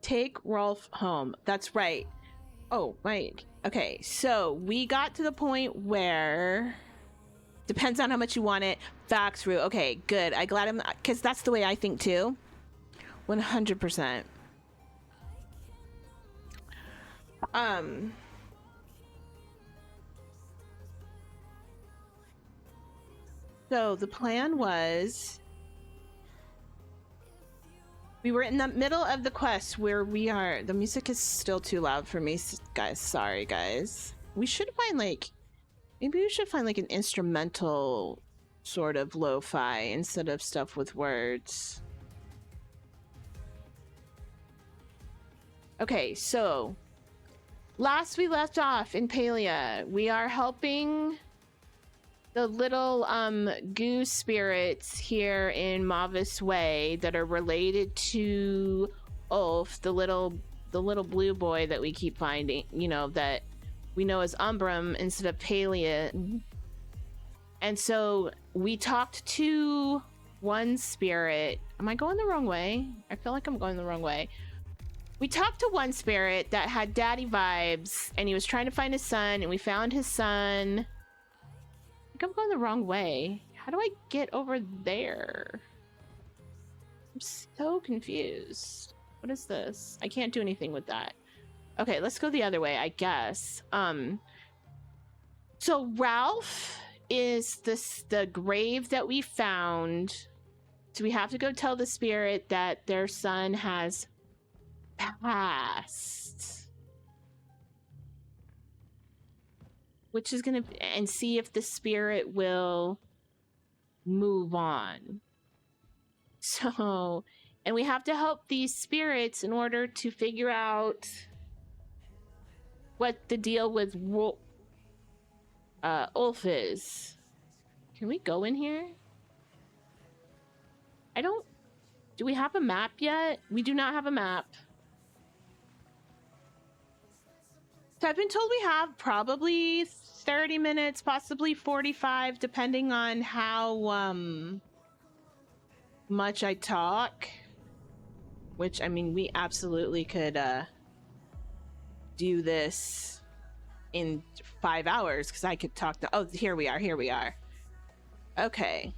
Take Rolf home. That's right. Oh, right. Okay, so we got to the point where depends on how much you want it. Facts route. Okay, good. I glad I'm because that's the way I think too. 100%. So the plan was we were in the middle of the quest where we are. The music is still too loud for me, guys. Sorry, guys. We should find like maybe we should find like an instrumental sort of lo-fi instead of stuff with words. Okay, so last we left off in Palia, we are helping the little goo spirits here in Mavis Way that are related to Ulf, the little blue boy that we keep finding, you know, that we know as Umbrum instead of Palia. And so we talked to one spirit. Am I going the wrong way? I feel like I'm going the wrong way. We talked to one spirit that had daddy vibes, and he was trying to find his son, and we found his son. I think I'm going the wrong way. How do I get over there? I'm so confused. What is this? I can't do anything with that. Okay, let's go the other way, I guess. So Ralph is the grave that we found. So we have to go tell the spirit that their son has passed. Which is gonna, and see if the spirit will move on. So, and we have to help these spirits in order to figure out what the deal with Ulf is. Can we go in here? Do we have a map yet? We do not have a map. So I've been told we have probably 30 minutes, possibly 45, depending on how much I talk. Which, I mean, we absolutely could do this in 5 hours because I could talk to. Oh, here we are. Okay.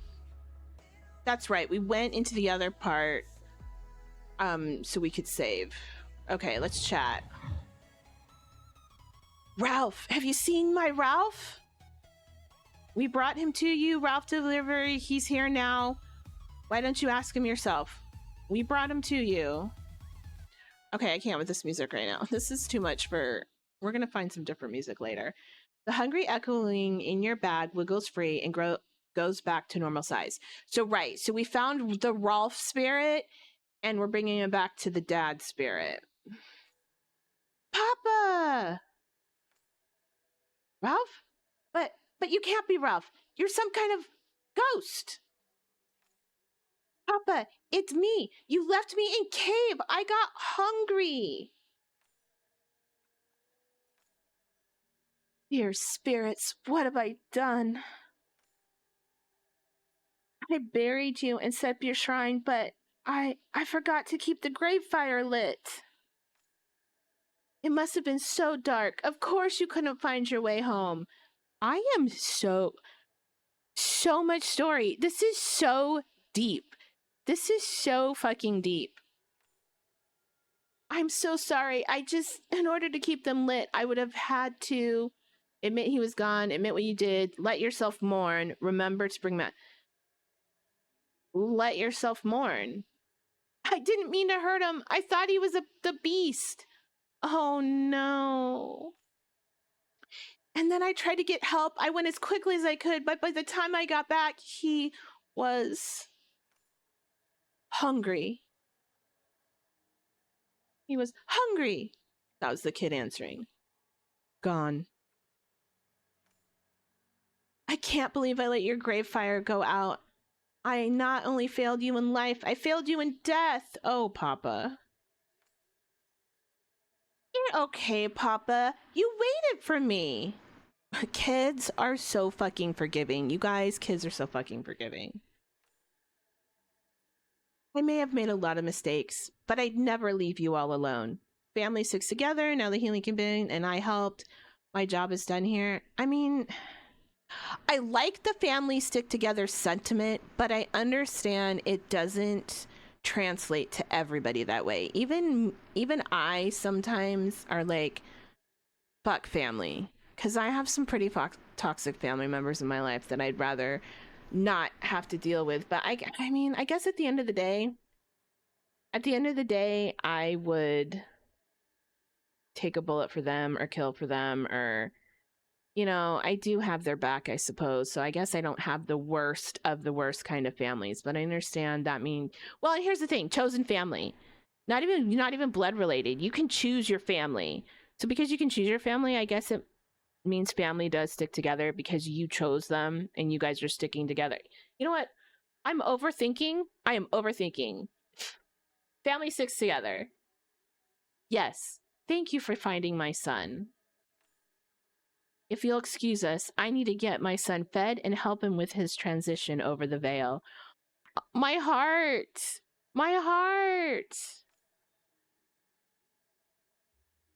That's right. We went into the other part so we could save. Okay, let's chat. Ralph, have you seen my Ralph? We brought him to you, Ralph Delivery. He's here now. Why don't you ask him yourself? We brought him to you. Okay, I can't with this music right now. This is too much for... We're going to find some different music later. The hungry echoing in your bag wiggles free and goes back to normal size. So, right. So we found the Rolf spirit and we're bringing him back to the dad spirit. Papa! Ralph? But you can't be Ralph. You're some kind of ghost. Papa, it's me. You left me in cave. I got hungry. Dear spirits, what have I done? I buried you and set up your shrine, but I forgot to keep the grave fire lit. It must have been so dark. Of course you couldn't find your way home. I am so much story. This is so deep. This is so fucking deep. I'm so sorry. In order to keep them lit, I would have had to admit he was gone, admit what you did, let yourself mourn, remember to bring back. Let yourself mourn. I didn't mean to hurt him. I thought he was the beast. Oh no. And then I tried to get help. I went as quickly as I could, but by the time I got back, he was hungry. He was hungry. That was the kid answering. Gone. I can't believe I let your grave fire go out. I not only failed you in life, I failed you in death. Oh, Papa. You're okay, Papa. You waited for me. Kids are so fucking forgiving. You guys, kids are so fucking forgiving. I may have made a lot of mistakes, but I'd never leave you all alone. Family sticks together, now the healing can begin, and I helped. My job is done here. I mean, I like the family stick together sentiment, but I understand it doesn't translate to everybody that way. Even I sometimes are like, fuck family, because I have some pretty toxic family members in my life that I'd rather not have to deal with. But I mean, I guess at the end of the day, I would take a bullet for them or kill for them, or, you know, I do have their back, I suppose. So I guess I don't have the worst of the worst kind of families, but I understand that mean, well, and here's the thing, chosen family, not even blood related. You can choose your family. So because you can choose your family, I guess it means family does stick together because you chose them and you guys are sticking together. You know what? I am overthinking. Family sticks together. Yes. Thank you for finding my son. If you'll excuse us, I need to get my son fed and help him with his transition over the veil. My heart! My heart!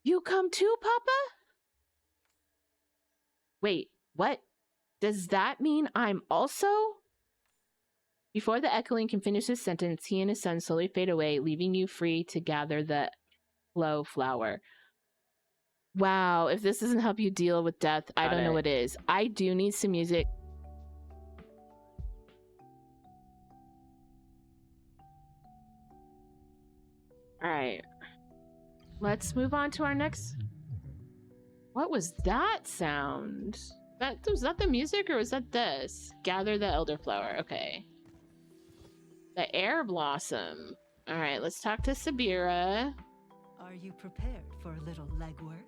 You come too, Papa? Wait, what? Does that mean I'm also? Before the Echoing can finish his sentence, he and his son slowly fade away, leaving you free to gather the flow flower. Wow, if this doesn't help you deal with death, I don't know what is. I do need some music. All right. Let's move on to our next. What was that sound? Was that the music or was that this? Gather the elderflower. Okay. The air blossom. All right, let's talk to Sabira. Are you prepared for a little legwork?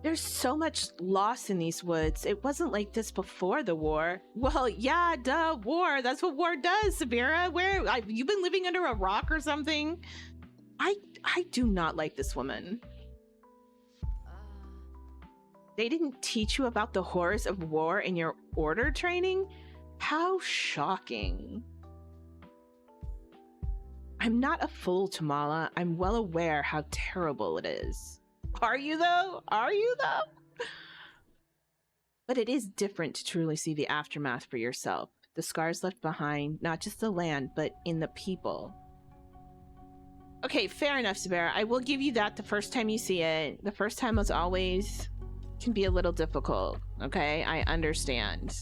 There's so much loss in these woods. It wasn't like this before the war. Well, yeah, duh, war. That's what war does, Sabira. You've been living under a rock or something? I do not like this woman. They didn't teach you about the horrors of war in your order training? How shocking. I'm not a fool, Tamala. I'm well aware how terrible it is. Are you though? Are you though? But it is different to truly see the aftermath for yourself. The scars left behind, not just the land, but in the people. Okay, fair enough, Sabera. I will give you that the first time you see it. The first time, as always, can be a little difficult. Okay, I understand.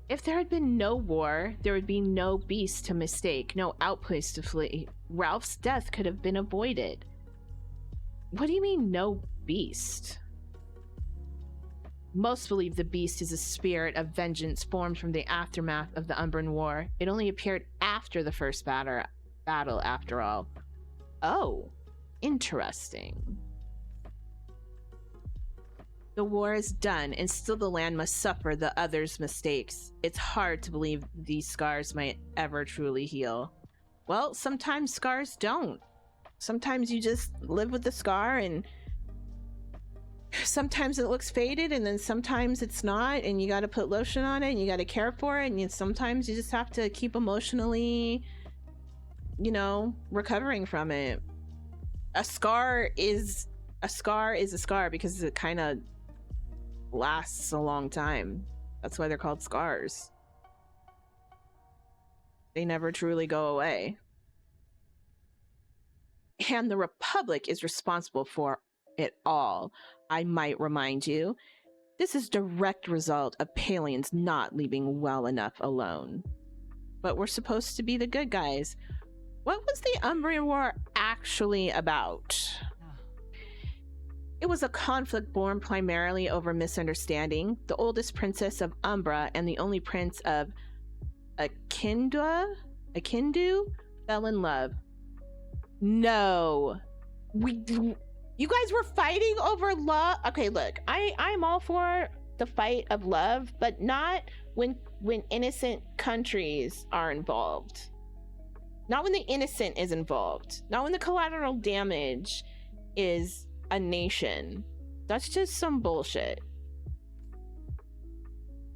If there had been no war, there would be no beast to mistake, no outpost to flee. Ralph's death could have been avoided. What do you mean, no beast? Most believe the beast is a spirit of vengeance formed from the aftermath of the Umbran War. It only appeared after the first battle, after all. Oh, interesting. The war is done, and still the land must suffer the others' mistakes. It's hard to believe these scars might ever truly heal. Well, sometimes scars don't. Sometimes you just live with the scar, and sometimes it looks faded, and then sometimes it's not, and you got to put lotion on it, and you got to care for it, and sometimes you just have to keep emotionally, you know, recovering from it. A scar is a scar because it kind of lasts a long time. That's why they're called scars. They never truly go away. And the Republic is responsible for it all. I might remind you, this is direct result of Palians not leaving well enough alone. But we're supposed to be the good guys. What was the Umbrian War actually about? It was a conflict born primarily over misunderstanding. The oldest princess of Umbra and the only prince of Akindu fell in love. No. You guys were fighting over love? Okay, look, I'm all for the fight of love, but not when innocent countries are involved. Not when the innocent is involved. Not when the collateral damage is a nation. That's just some bullshit.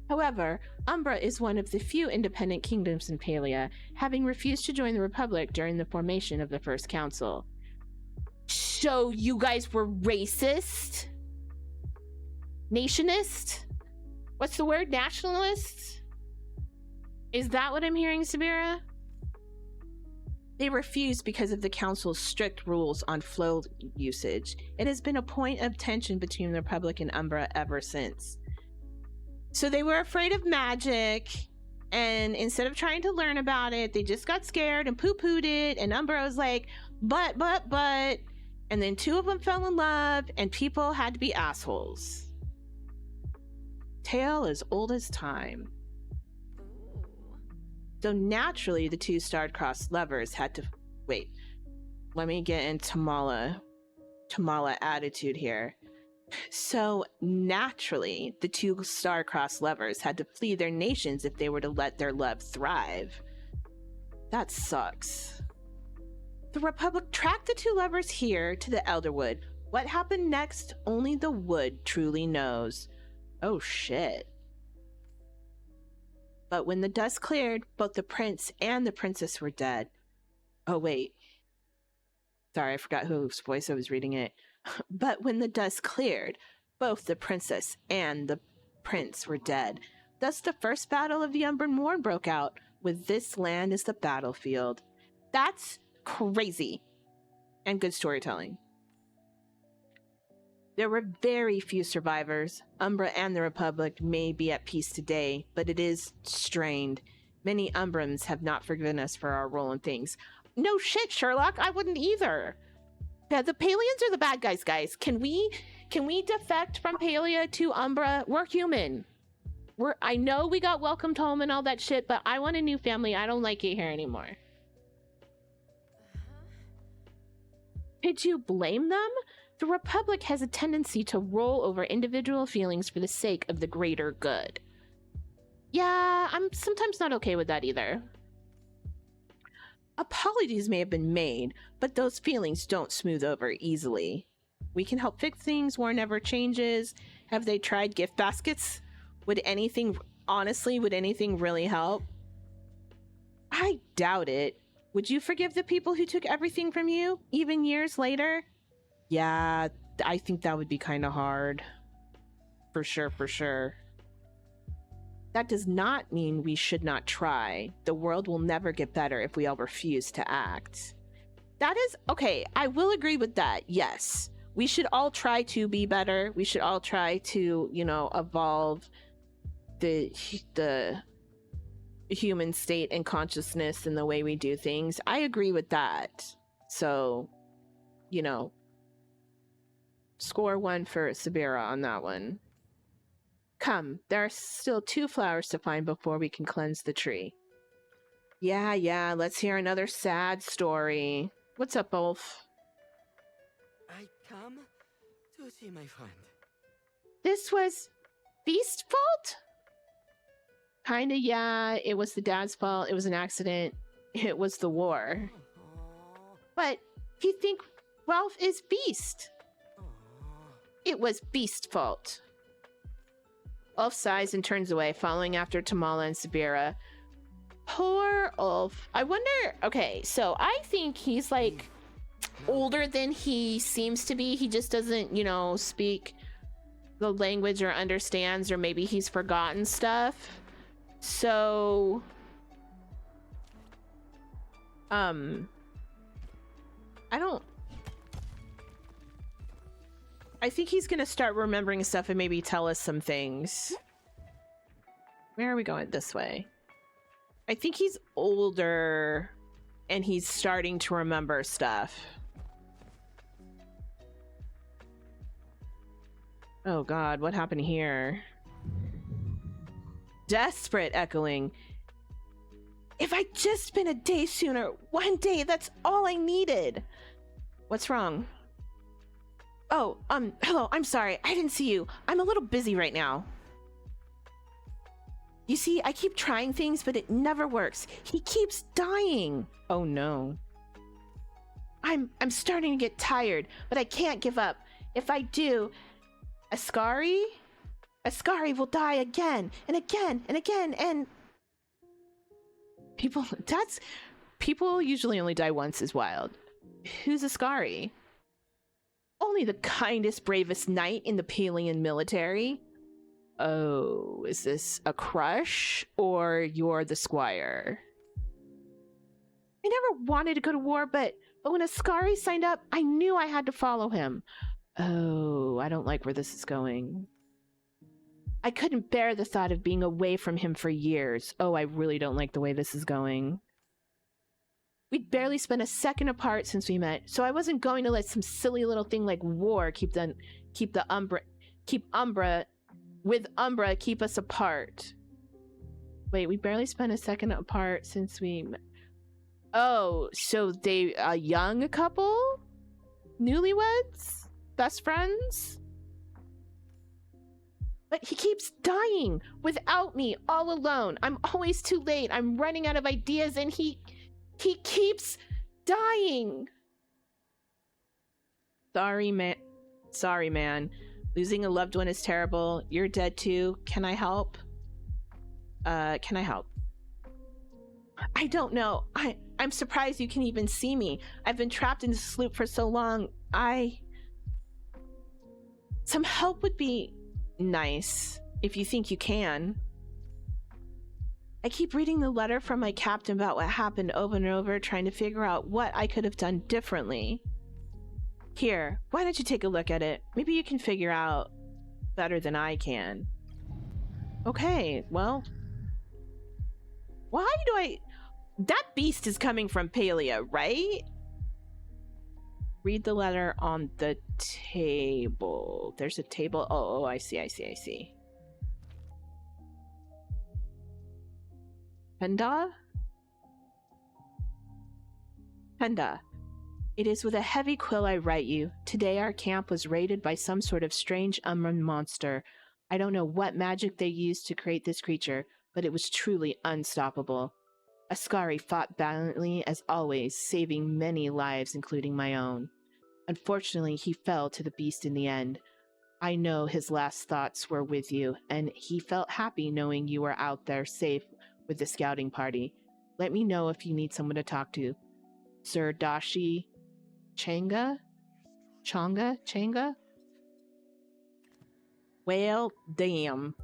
However, Umbra is one of the few independent kingdoms in Palia, having refused to join the Republic during the formation of the First Council. So you guys were racist? Nationist? What's the word? Nationalist? Is that what I'm hearing, Sabira? They refused because of the council's strict rules on flow usage. It has been a point of tension between the Republic and Umbra ever since. So they were afraid of magic, and instead of trying to learn about it, they just got scared and poo-pooed it, and Umbra was like, but, and then two of them fell in love, and people had to be assholes. Tale as old as time. So naturally, the two star-crossed lovers had to... Wait, let me get in Tamala attitude here. So naturally, the two star-crossed lovers had to flee their nations if they were to let their love thrive. That sucks. The Republic tracked the two lovers here to the Elderwood. What happened next, only the Wood truly knows. Oh shit. But when the dust cleared, both the prince and the princess were dead. Oh, wait. Sorry, I forgot whose voice I was reading it. But when the dust cleared, both the princess and the prince were dead. Thus, the first battle of the Umbran Morn broke out, with this land as the battlefield. That's crazy. And good storytelling. There were very few survivors. Umbra and the Republic may be at peace today, but it is strained. Many Umbrans have not forgiven us for our role in things. No shit, Sherlock, I wouldn't either. Yeah, the Palians are the bad guys, guys. Can we defect from Palia to Umbra? We're human. I know we got welcomed home and all that shit, but I want a new family. I don't like it here anymore. Could you blame them? The Republic has a tendency to roll over individual feelings for the sake of the greater good. Yeah, I'm sometimes not okay with that either. Apologies may have been made, but those feelings don't smooth over easily. We can help fix things, war never changes. Have they tried gift baskets? Would anything really help? I doubt it. Would you forgive the people who took everything from you, even years later? Yeah, I think that would be kind of hard. For sure. That does not mean we should not try. The world will never get better if we all refuse to act. That is, okay, I will agree with that, yes. We should all try to be better. We should all try to, evolve the human state and consciousness and the way we do things. I agree with that. So, score 1 for Sabira on that one. Come, there are still 2 flowers to find before we can cleanse the tree. Yeah, let's hear another sad story. What's up, Ulf? I come to see my friend. This was Beast's fault? Kinda, yeah. It was the dad's fault. It was an accident. It was the war. But you think Ralph is Beast? It was Beast's fault. Ulf sighs and turns away, following after Tamala and Sabira. Poor Ulf. I wonder... Okay, so I think he's, older than he seems to be. He just doesn't, speak the language or understands, or maybe he's forgotten stuff. So... I think he's gonna start remembering stuff and maybe tell us some things. Where are we going? This way. I think he's older and he's starting to remember stuff. Oh god, what happened here? Desperate echoing. If I'd just been a day sooner, one day, that's all I needed. What's wrong? Oh, hello, I'm sorry. I didn't see you. I'm a little busy right now. You see, I keep trying things, but it never works. He keeps dying. Oh no. I'm starting to get tired, but I can't give up. If I do, Ascari? Ascari will die again and again and again, and people usually only die once is wild. Who's Ascari? Only the kindest, bravest knight in the Palian military. Oh, is this a crush, or you're the squire? I never wanted to go to war, but when Ascari signed up, I knew I had to follow him. Oh, I don't like where this is going. I couldn't bear the thought of being away from him for years. Oh, I really don't like the way this is going. We'd barely spent a second apart since we met, so I wasn't going to let some silly little thing like war keep us apart. Wait, we barely spent a second apart since we met. Oh, so they a young couple? Newlyweds? Best friends? But he keeps dying without me, all alone. I'm always too late. I'm running out of ideas, and he keeps dying. Sorry, man. Losing a loved one is terrible. You're dead too. Can I help? Can I help? I don't know. I'm surprised you can even see me. I've been trapped in this loop for so long. Some help would be nice, if you think you can. I keep reading the letter from my captain about what happened over and over, trying to figure out what I could have done differently. Here, why don't you take a look at it? Maybe you can figure out better than I can. Okay, well... Why do I... That beast is coming from Palia, right? Read the letter on the table. There's a table. Oh, I see. Penda? Penda. It is with a heavy quill I write you. Today our camp was raided by some sort of strange Umbran monster. I don't know what magic they used to create this creature, but it was truly unstoppable. Ascari fought valiantly as always, saving many lives, including my own. Unfortunately, he fell to the beast in the end. I know his last thoughts were with you, and he felt happy knowing you were out there safe with the scouting party. Let me know if you need someone to talk to. Sir Dashi Changa? Well, damn.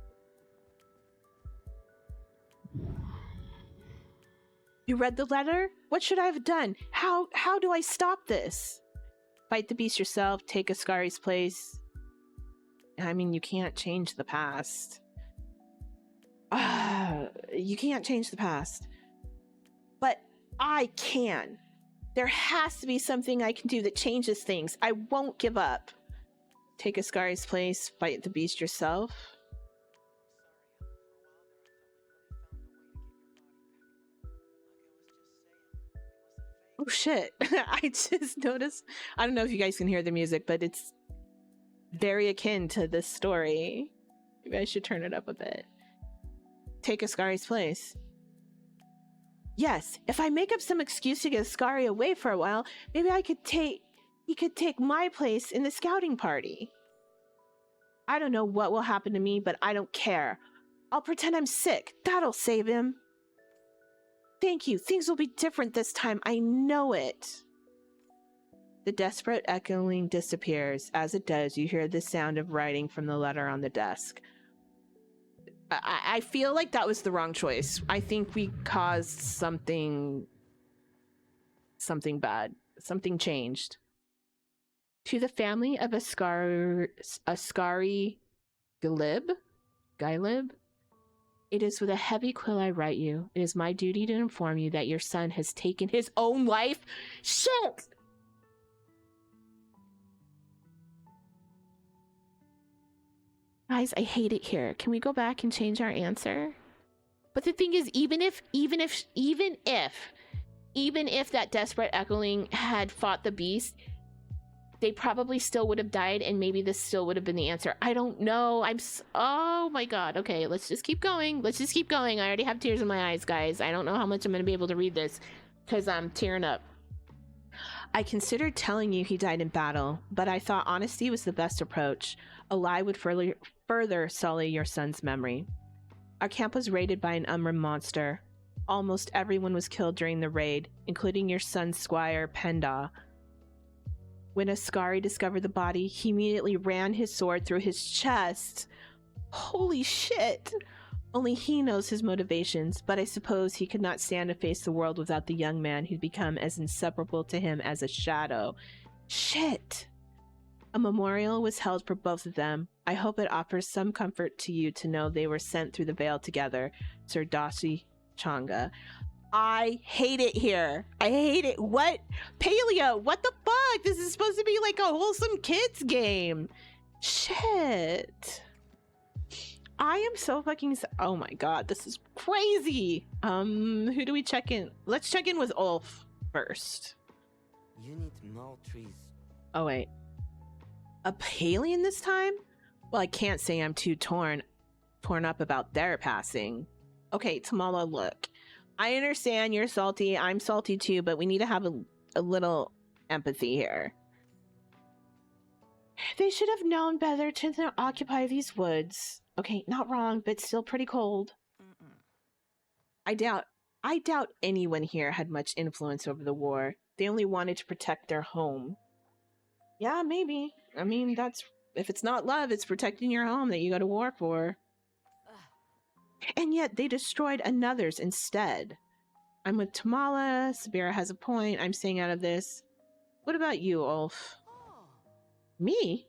You read the letter? What should I have done? How do I stop this? Fight the beast yourself, take Ascari's place. I mean, you can't change the past. You can't change the past. But I can. There has to be something I can do that changes things. I won't give up. Take Ascari's place, fight the beast yourself. Oh shit, I just noticed, I don't know if you guys can hear the music, but it's very akin to this story. Maybe I should turn it up a bit. Take Ascari's place. Yes, if I make up some excuse to get Ascari away for a while, maybe he could take my place in the scouting party. I don't know what will happen to me, but I don't care. I'll pretend I'm sick. That'll save him. Thank you. Things will be different this time. I know it. The desperate echoing disappears. As it does, you hear the sound of writing from the letter on the desk. I feel like that was the wrong choice. I think we caused something bad. Something changed. To the family of Ascari Gylib, it is with a heavy quill I write you. It is my duty to inform you that your son has taken his own life. Shit! Guys, I hate it here. Can we go back and change our answer? But the thing is, even if that desperate echoing had fought the beast, they probably still would have died, and maybe this still would have been the answer. I don't know. Oh my god. Okay, let's just keep going. I already have tears in my eyes, guys. I don't know how much I'm gonna be able to read this because I'm tearing up. I considered telling you he died in battle, but I thought honesty was the best approach. A lie would further further sully your son's memory. Our camp was raided by an Umrim monster. Almost everyone was killed during the raid, including your son's squire, Penda. When Ascari discovered the body, he immediately ran his sword through his chest. Holy shit! Only he knows his motivations, but I suppose he could not stand to face the world without the young man who'd become as inseparable to him as a shadow. Shit! A memorial was held for both of them. I hope it offers some comfort to you to know they were sent through the veil together. Sir Dashi Changa. I hate it here. I hate it. What? Paleo, what the fuck? This is supposed to be like a wholesome kids game. Shit. I am so fucking... Oh my god, this is crazy. Who do we check in? Let's check in with Ulf first. You need more trees. Oh wait. A Palian this time? Well, I can't say I'm too torn up about their passing. Okay, Tamala, look. I understand you're salty. I'm salty too, but we need to have a little empathy here. They should have known better to occupy these woods. Okay, not wrong, but still pretty cold. I doubt anyone here had much influence over the war. They only wanted to protect their home. Yeah, maybe. I mean, that's... If it's not love, it's protecting your home that you go to war for. And yet they destroyed another's instead. I'm with Tamala. Sabira has a point. I'm staying out of this. What about you, Ulf? Me?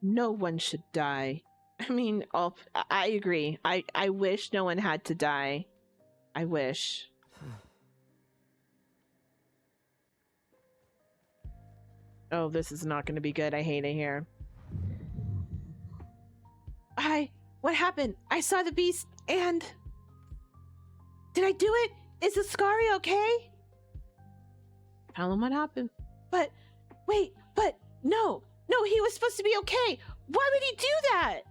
No one should die. I mean, Ulf, I agree. I wish no one had to die. I wish. Oh, this is not going to be good. I hate it here. What happened? I saw the beast and... Did I do it? Is Ascari okay? Tell him what happened. But, wait, but, no, he was supposed to be okay. Why would he do that?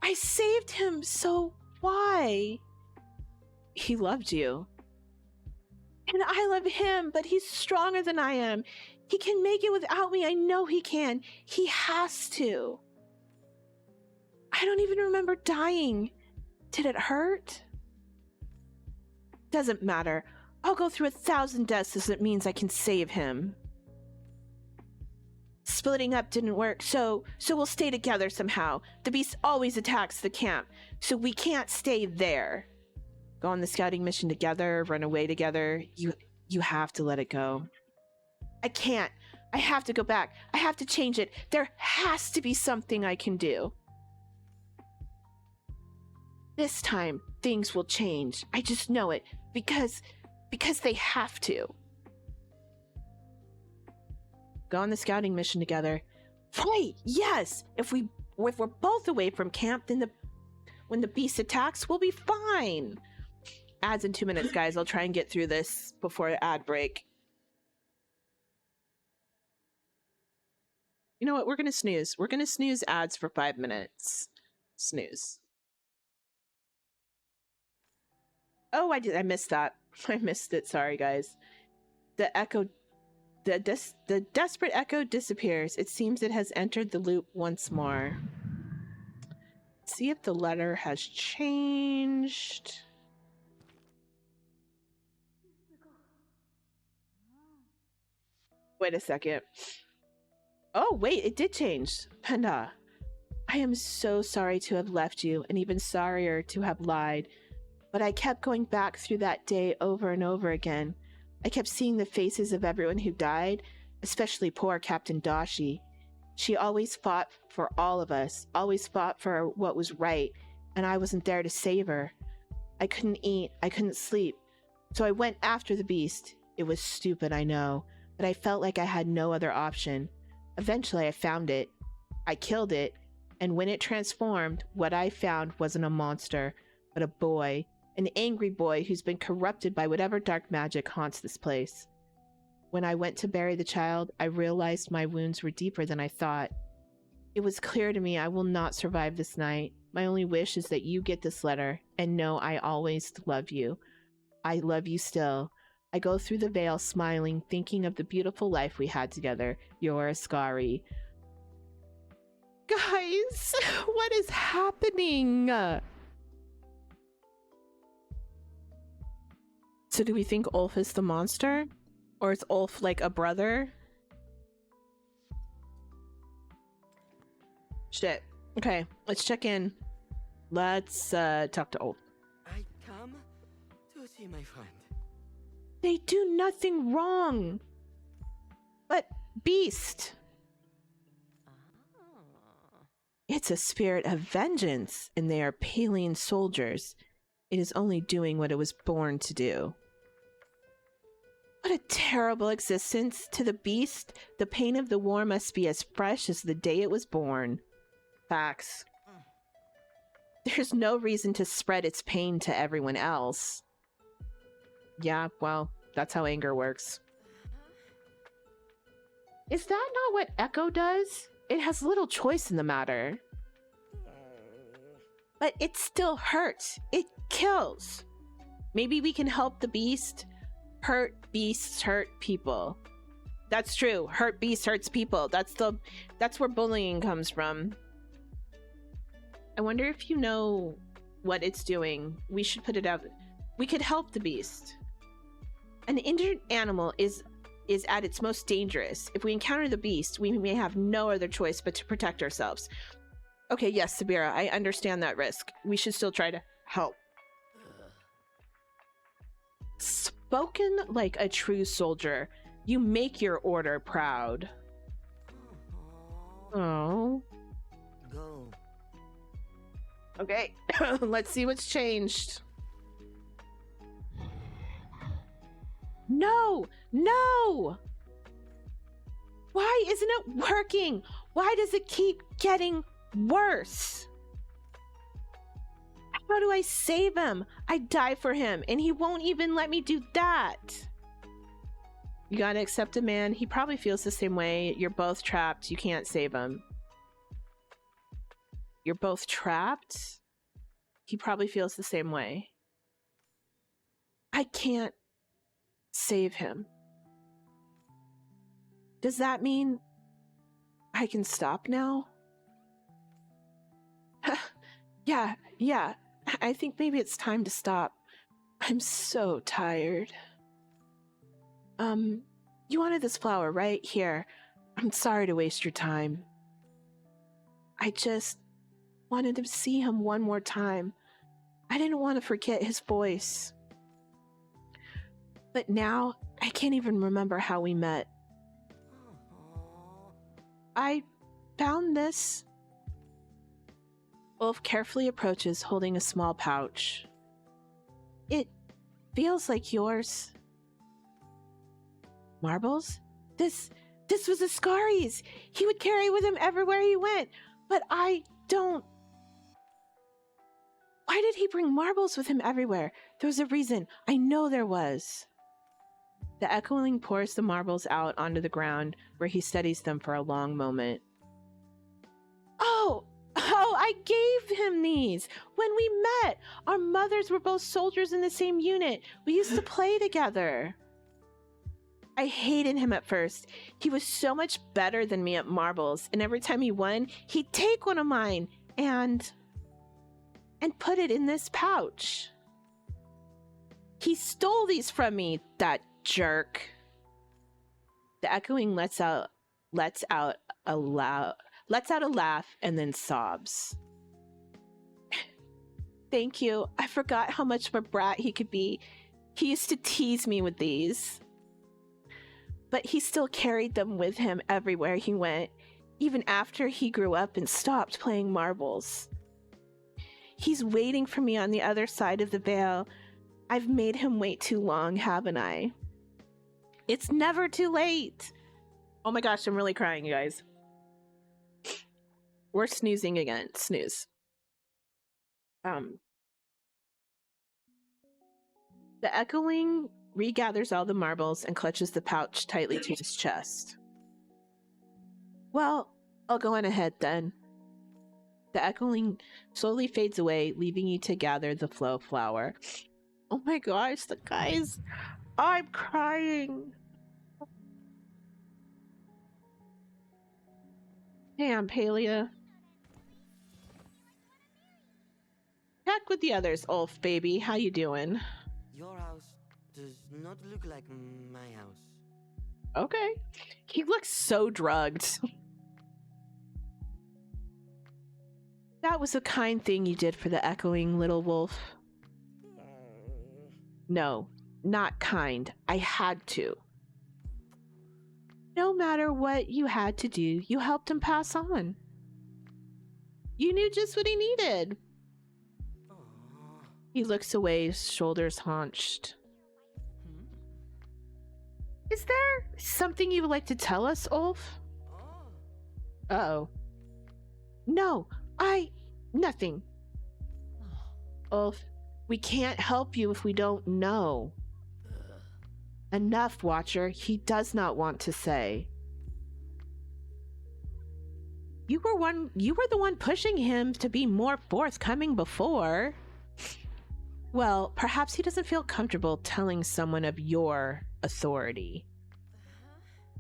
I saved him, so why? He loved you. And I love him, but he's stronger than I am. He can make it without me. I know he can. He has to. I don't even remember dying. Did it hurt? Doesn't matter. I'll go through 1,000 deaths as it means I can save him. Splitting up didn't work, so we'll stay together somehow. The beast always attacks the camp, so we can't stay there. Go on the scouting mission together, run away together. You have to let it go. I can't. I have to go back. I have to change it. There has to be something I can do. This time, things will change. I just know it. Because they have to. Go on the scouting mission together. Right, yes! If we're both away from camp, then when the beast attacks, we'll be fine. Ads in 2 minutes, guys. I'll try and get through this before ad break. You know what? We're gonna snooze. We're gonna snooze ads for 5 minutes. Snooze. Oh, I missed that. I missed it. Sorry, guys. The desperate echo disappears. It seems it has entered the loop once more. Let's see if the letter has changed. Wait a second. Oh, wait, it did change. Penda, I am so sorry to have left you, and even sorrier to have lied. But I kept going back through that day over and over again. I kept seeing the faces of everyone who died, especially poor Captain Dashi. She always fought for all of us, always fought for what was right, and I wasn't there to save her. I couldn't eat, I couldn't sleep, so I went after the beast. It was stupid, I know, but I felt like I had no other option. Eventually I found it. I killed it, and when it transformed, what I found wasn't a monster, but a boy. An angry boy who's been corrupted by whatever dark magic haunts this place. When I went to bury the child, I realized my wounds were deeper than I thought. It was clear to me I will not survive this night. My only wish is that you get this letter and know I always love you. I love you still. I go through the veil smiling, thinking of the beautiful life we had together. Your Ascari. Guys, what is happening? So do we think Ulf is the monster? Or is Ulf like a brother? Shit. Okay, let's check in. Let's talk to Ulf. I come to see my friend. They do nothing wrong. But Beast. It's a spirit of vengeance, and they are Palian soldiers. It is only doing what it was born to do. What a terrible existence. To the Beast, the pain of the war must be as fresh as the day it was born. Facts. There's no reason to spread its pain to everyone else. Yeah, well, that's how anger works. Is that not what Echo does? It has little choice in the matter. But it still hurts. It kills. Maybe we can help the Beast. Hurt beasts hurt people. That's true. Hurt beasts hurts people. That's where bullying comes from. I wonder if you know what it's doing. We should put it out. We could help the Beast. An injured animal is at its most dangerous. If we encounter the Beast, we may have no other choice but to protect ourselves. Okay, yes, Sabira, I understand that risk. We should still try to help. Spoken like a true soldier, you make your order proud. Oh. Go. Okay, let's see what's changed. No! No! Why isn't it working? Why does it keep getting worse? How do I save him? I die for him, and he won't even let me do that. You gotta accept a man. He probably feels the same way. You're both trapped. You can't save him. You're both trapped? He probably feels the same way. I can't save him. Does that mean I can stop now? Yeah. I think maybe it's time to stop. I'm so tired. You wanted this flower, right? Here. I'm sorry to waste your time. I just wanted to see him one more time. I didn't want to forget his voice. But now, I can't even remember how we met. I found this. Ulf carefully approaches, holding a small pouch. It feels like yours. Marbles? This was Ascari's. He would carry with him everywhere he went. But I don't. Why did he bring marbles with him everywhere? There was a reason. I know there was. The echoing pours the marbles out onto the ground, where he studies them for a long moment. Oh, I gave him these when we met. Our mothers were both soldiers in the same unit. We used to play together. I hated him at first. He was so much better than me at marbles, and every time he won, he'd take one of mine and put it in this pouch. He stole these from me, that jerk. The echoing lets out a laugh and then sobs. Thank you. I forgot how much of a brat he could be. He used to tease me with these. But he still carried them with him everywhere he went, even after he grew up and stopped playing marbles. He's waiting for me on the other side of the veil. I've made him wait too long, haven't I? It's never too late. Oh my gosh, I'm really crying, you guys. We're snoozing again. Snooze. The echoing regathers all the marbles and clutches the pouch tightly to his chest. Well, I'll go on ahead then. The echoing slowly fades away, leaving you to gather the flower. Oh my gosh, the guys. I'm crying. Damn, Palia. Check with the others, Ulf, baby. How you doing? Your house does not look like my house. Okay. He looks so drugged. That was a kind thing you did for the echoing little wolf. No, not kind. I had to. No matter what you had to do, you helped him pass on. You knew just what he needed. He looks away, shoulders hunched. Is there something you would like to tell us, Ulf? Uh-oh. No, nothing. Ulf, we can't help you if we don't know. Enough, Watcher. He does not want to say. You were the one pushing him to be more forthcoming before. Well, perhaps he doesn't feel comfortable telling someone of your authority.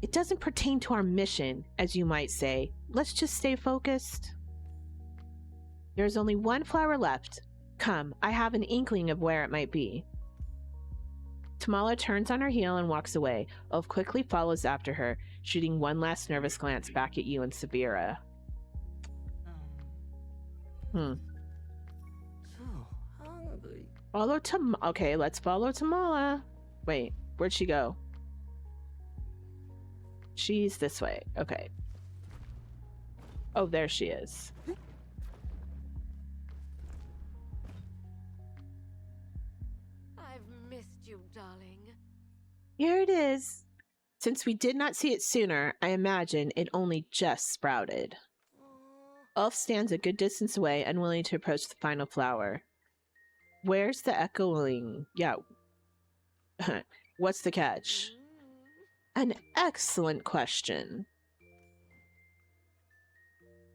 It doesn't pertain to our mission, as you might say. Let's just stay focused. There's only one flower left. Come, I have an inkling of where it might be. Tamala turns on her heel and walks away. Ulf quickly follows after her, shooting one last nervous glance back at you and Sabira. So hungry. Okay, let's follow Tamala. Wait, where'd she go? She's this way. Okay. Oh, there she is. I've missed you, darling. Here it is. Since we did not see it sooner, I imagine it only just sprouted. Ulf stands a good distance away, unwilling to approach the final flower. Where's the echoing? Yeah. What's the catch? An excellent question.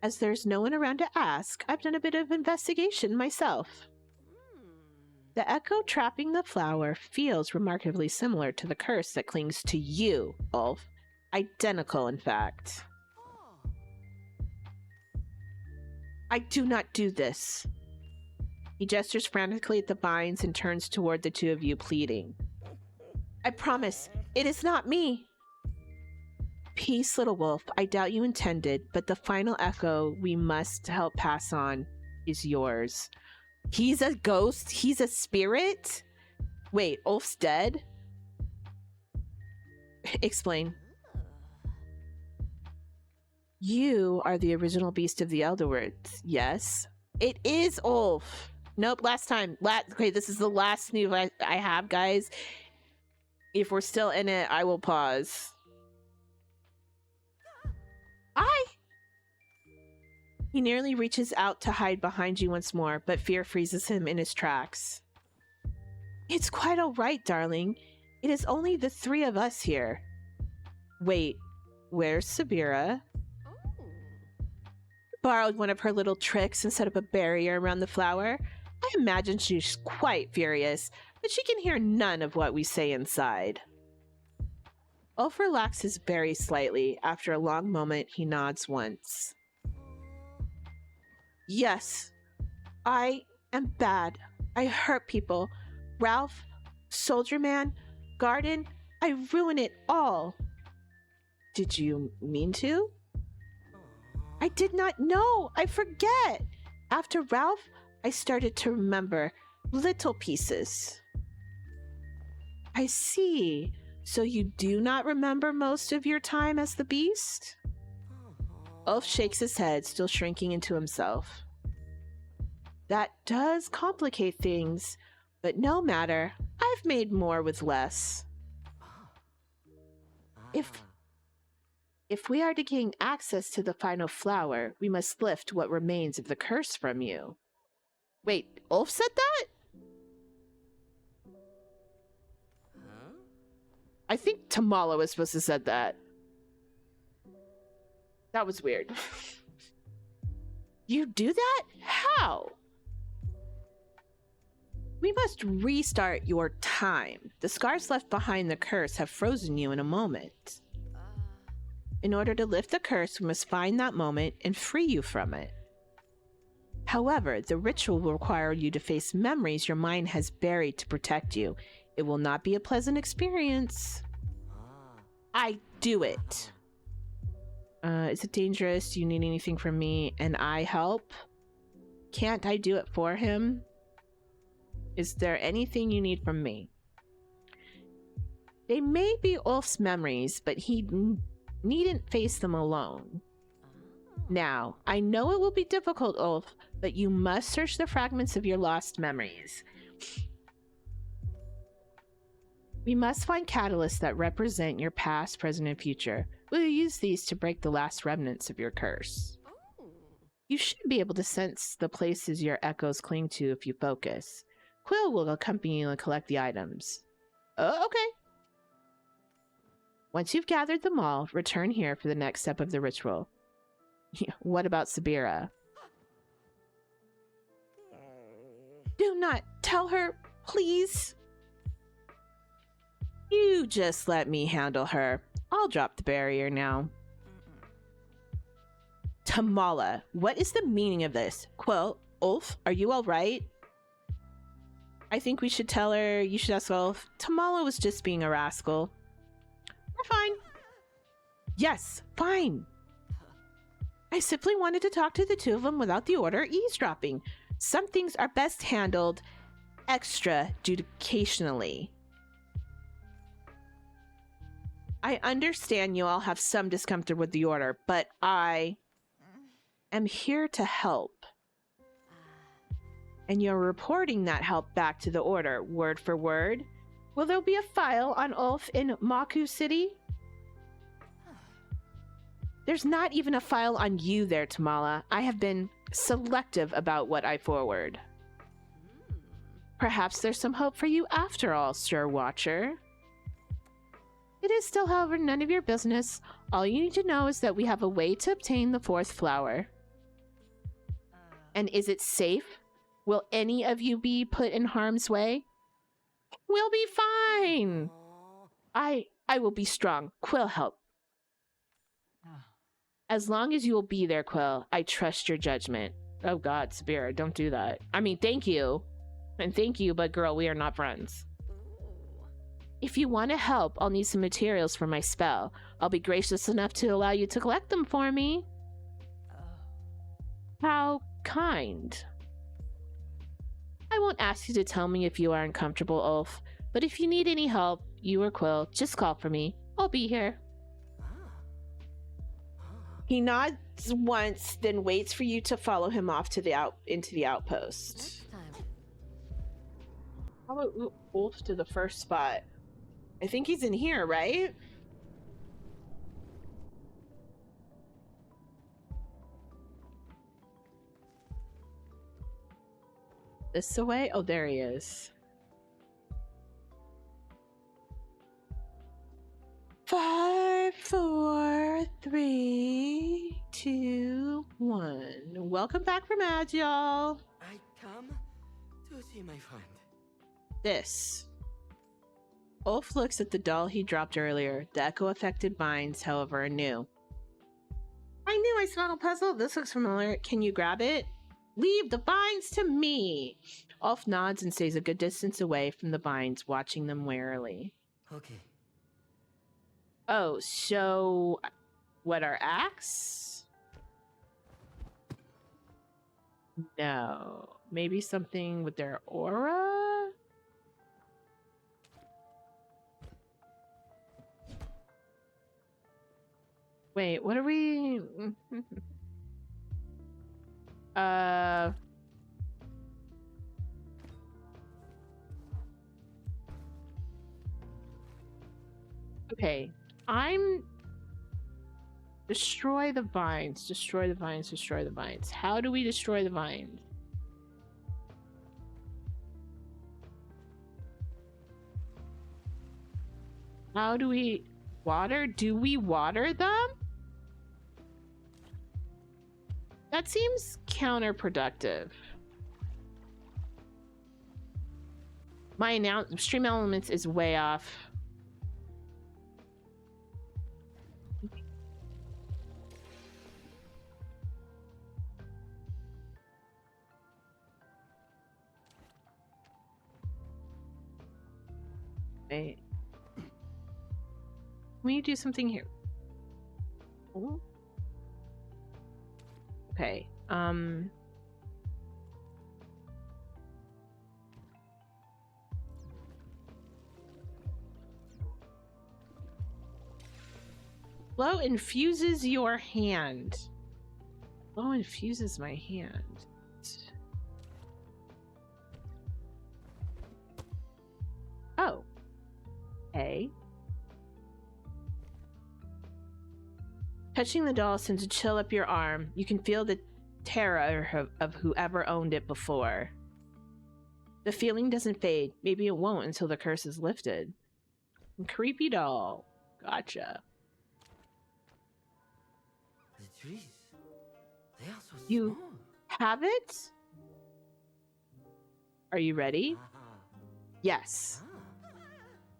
As there's no one around to ask, I've done a bit of investigation myself. The echo trapping the flower feels remarkably similar to the curse that clings to you, Ulf. Identical, in fact. I do not do this. He gestures frantically at the vines and turns toward the two of you, pleading. I promise, it is not me. Peace, little wolf. I doubt you intended, but the final echo we must help pass on is yours. He's a ghost? He's a spirit? Wait, Ulf's dead? Explain. You are the original beast of the Elderwoods, yes? It is Ulf. Nope, last time. Okay, this is the last news I have, guys. If we're still in it, I will pause. He nearly reaches out to hide behind you once more, but fear freezes him in his tracks. It's quite all right, darling. It is only the three of us here. Wait, where's Sabira? Borrowed one of her little tricks and set up a barrier around the flower. I imagine she's quite furious, but she can hear none of what we say inside. Ulf relaxes very slightly. After a long moment, he nods once. Yes, I am bad. I hurt people. Ralph, Soldier Man, Garden, I ruin it all. Did you mean to? I did not know. I forget. After Ralph, I started to remember little pieces. I see. So you do not remember most of your time as the beast? Ulf shakes his head, still shrinking into himself. That does complicate things, but no matter. I've made more with less. If we are to gain access to the final flower, we must lift what remains of the curse from you. Wait, Ulf said that? I think Tamala was supposed to said that. That was weird. You do that? How? We must restart your time. The scars left behind the curse have frozen you in a moment. In order to lift the curse, we must find that moment and free you from it. However, the ritual will require you to face memories your mind has buried to protect you. It will not be a pleasant experience. I do it. Is it dangerous? Do you need anything from me? And I help? Can't I do it for him? Is there anything you need from me? They may be Ulf's memories, but he needn't face them alone. Now, I know it will be difficult, Ulf, but you must search the fragments of your lost memories. We must find catalysts that represent your past, present, and future. We'll use these to break the last remnants of your curse. You should be able to sense the places your echoes cling to if you focus. Quill will accompany you and collect the items. Oh, okay. Once you've gathered them all, return here for the next step of the ritual. What about Sabira? Do not tell her, please. You just let me handle her. I'll drop the barrier now. Tamala, what is the meaning of this? Quill, Ulf, are you all right? I think we should tell her. You should ask Ulf. Tamala was just being a rascal. We're fine. Yes, fine. I simply wanted to talk to the two of them without the order eavesdropping. Some things are best handled extrajudicially. I understand you all have some discomfort with the order, but I am here to help. And you're reporting that help back to the order, word for word. Will there be a file on Ulf in Maku City? There's not even a file on you there, Tamala. I have been selective about what I forward. Perhaps there's some hope for you after all, Sir Watcher. It is still, however, none of your business. All you need to know is that we have a way to obtain the fourth flower. And is it safe? Will any of you be put in harm's way? We'll be fine. I will be strong. Quill help. As long as you will be there, Quill, I trust your judgment. Oh God, Sabira, don't do that. I mean, thank you. And thank you, but girl, we are not friends. If you want to help, I'll need some materials for my spell. I'll be gracious enough to allow you to collect them for me. How kind. I won't ask you to tell me if you are uncomfortable, Ulf, but if you need any help, you or Quill, just call for me. I'll be here. He nods once, then waits for you to follow him off to into the outpost. How about Ulf to the first spot? I think he's in here, right? This the way? Oh, there he is. 5, 4, 3, 2, 1. Welcome back from Ad, y'all. I come to see my friend. This. Ulf looks at the doll he dropped earlier. The echo-affected vines, however, are new. I knew I smelled a puzzle. This looks familiar. Can you grab it? Leave the vines to me. Ulf nods and stays a good distance away from the vines, watching them warily. Okay. Oh, so what, our axe? No. Maybe something with their aura? Wait, what are we... Okay. I'm... Destroy the vines. Destroy the vines. Destroy the vines. How do we destroy the vines? How do we... Water? Do we water them? That seems counterproductive. My stream elements is way off. Wait. Can you do something here? Oh. Okay. Blow infuses your hand. Blow infuses my hand. Oh. Okay. Touching the doll sends a chill up your arm. You can feel the terror of whoever owned it before. The feeling doesn't fade. Maybe it won't until the curse is lifted. Creepy doll. Gotcha. The trees, they are so You small. have it? Are you ready? Ah, Yes. ah.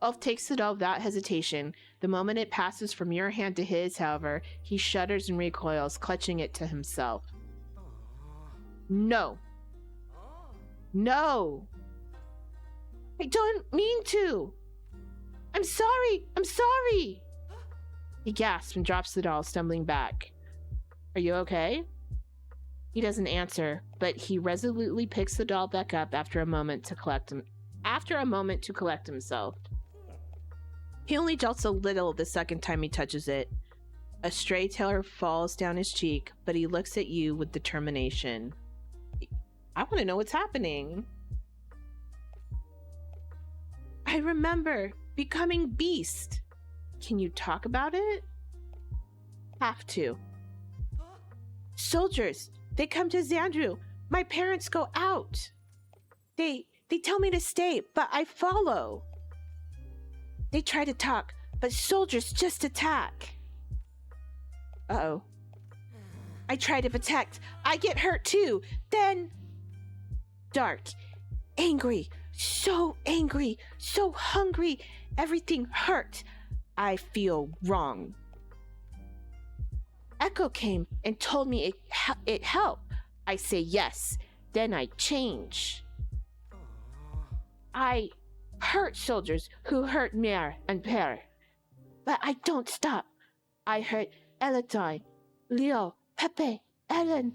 Ulf takes the doll without hesitation. The moment it passes from your hand to his, however, he shudders and recoils, clutching it to himself. Oh. No. Oh. No. I don't mean to. I'm sorry. I'm sorry. He gasps and drops the doll, stumbling back. Are you okay? He doesn't answer, but he resolutely picks the doll back up after a moment to collect himself. He only jolts a little the second time he touches it. A stray tear falls down his cheek, but he looks at you with determination. I want to know what's happening. I remember becoming beast. Can you talk about it? Have to. Soldiers, they come to Xandru. My parents go out. They tell me to stay, but I follow. They try to talk, but soldiers just attack. Uh-oh. I try to protect. I get hurt too. Then... dark. Angry. So hungry. Everything hurt. I feel wrong. Echo came and told me it helped. I say yes. Then I change. I hurt soldiers who hurt Mare and Per. But I don't stop. I hurt Eladine, Leo, Pepe, Ellen.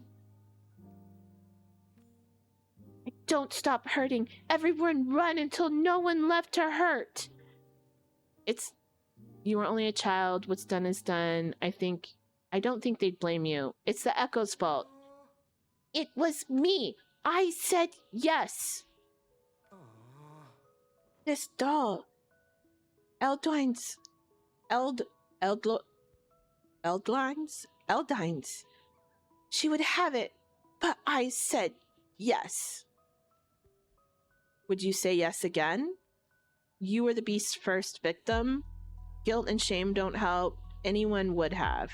I don't stop hurting. Everyone run until no one left to hurt. You were only a child. What's done is done. I don't think they'd blame you. It's the Echo's fault. It was me. I said yes. This doll. Eldine's. She would have it, but I said yes. Would you say yes again? You were the beast's first victim. Guilt and shame don't help. Anyone would have.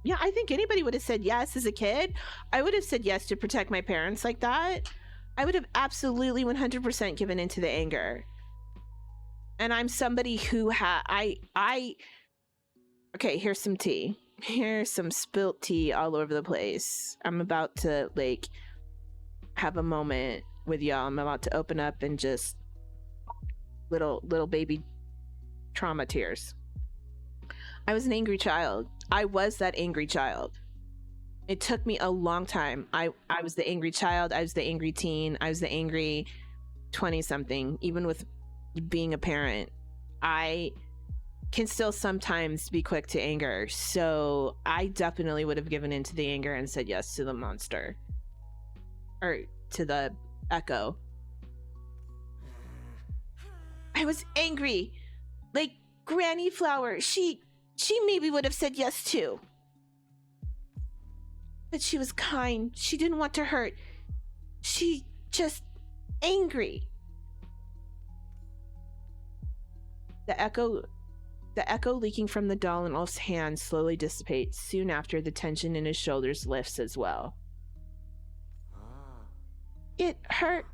Yeah, I think anybody would have said yes as a kid. I would have said yes to protect my parents like that. I would have absolutely 100% given into the anger. And I'm somebody who okay, here's some tea. Here's some spilt tea all over the place. I'm about to have a moment with y'all. I'm about to open up and just little baby trauma tears. I was an angry child. I was that angry child. It took me a long time. I was the angry child. I was the angry teen. I was the angry 20-something. Even with being a parent, I can still sometimes be quick to anger. So I definitely would have given into the anger and said yes to the monster. Or to the Echo. I was angry. Like Granny Flower. She maybe would have said yes too. But she was kind. She didn't want to hurt. She just angry. The echo leaking from the doll in Ulf's hand slowly dissipates. Soon after, the tension in his shoulders lifts as well. It hurt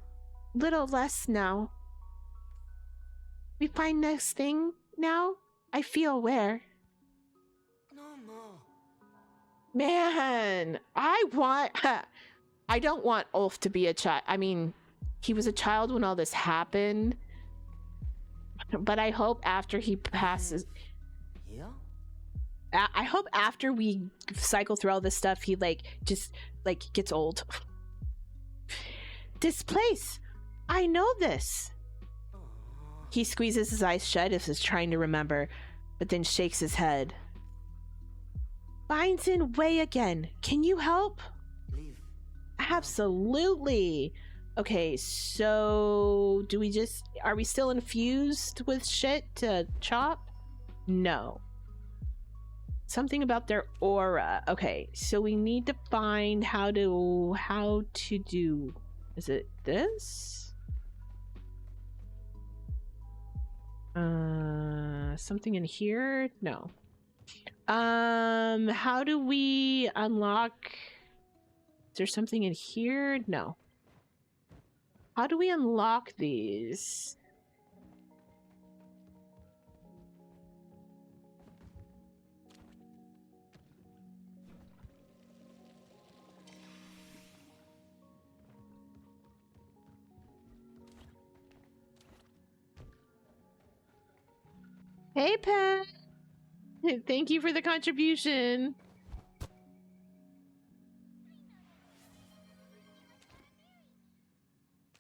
little less now. We find next thing now. I feel aware. No more. Man, I want... I don't want Ulf to be a child. I mean, he was a child when all this happened. But I hope after he passes... Yeah? I hope after we cycle through all this stuff, he, like, just, like, gets old. This place! I know this! He squeezes his eyes shut as if trying to remember, but then shakes his head. Finds in way again. Can you help? Leave. Absolutely. Okay, so do we just... Are we still infused with shit to chop? No. Something about their aura. Okay, so we need to find how to do... Is it this? Something in here? No. How do we unlock... Is there something in here? No. How do we unlock these? Hey, Pat. Thank you for the contribution.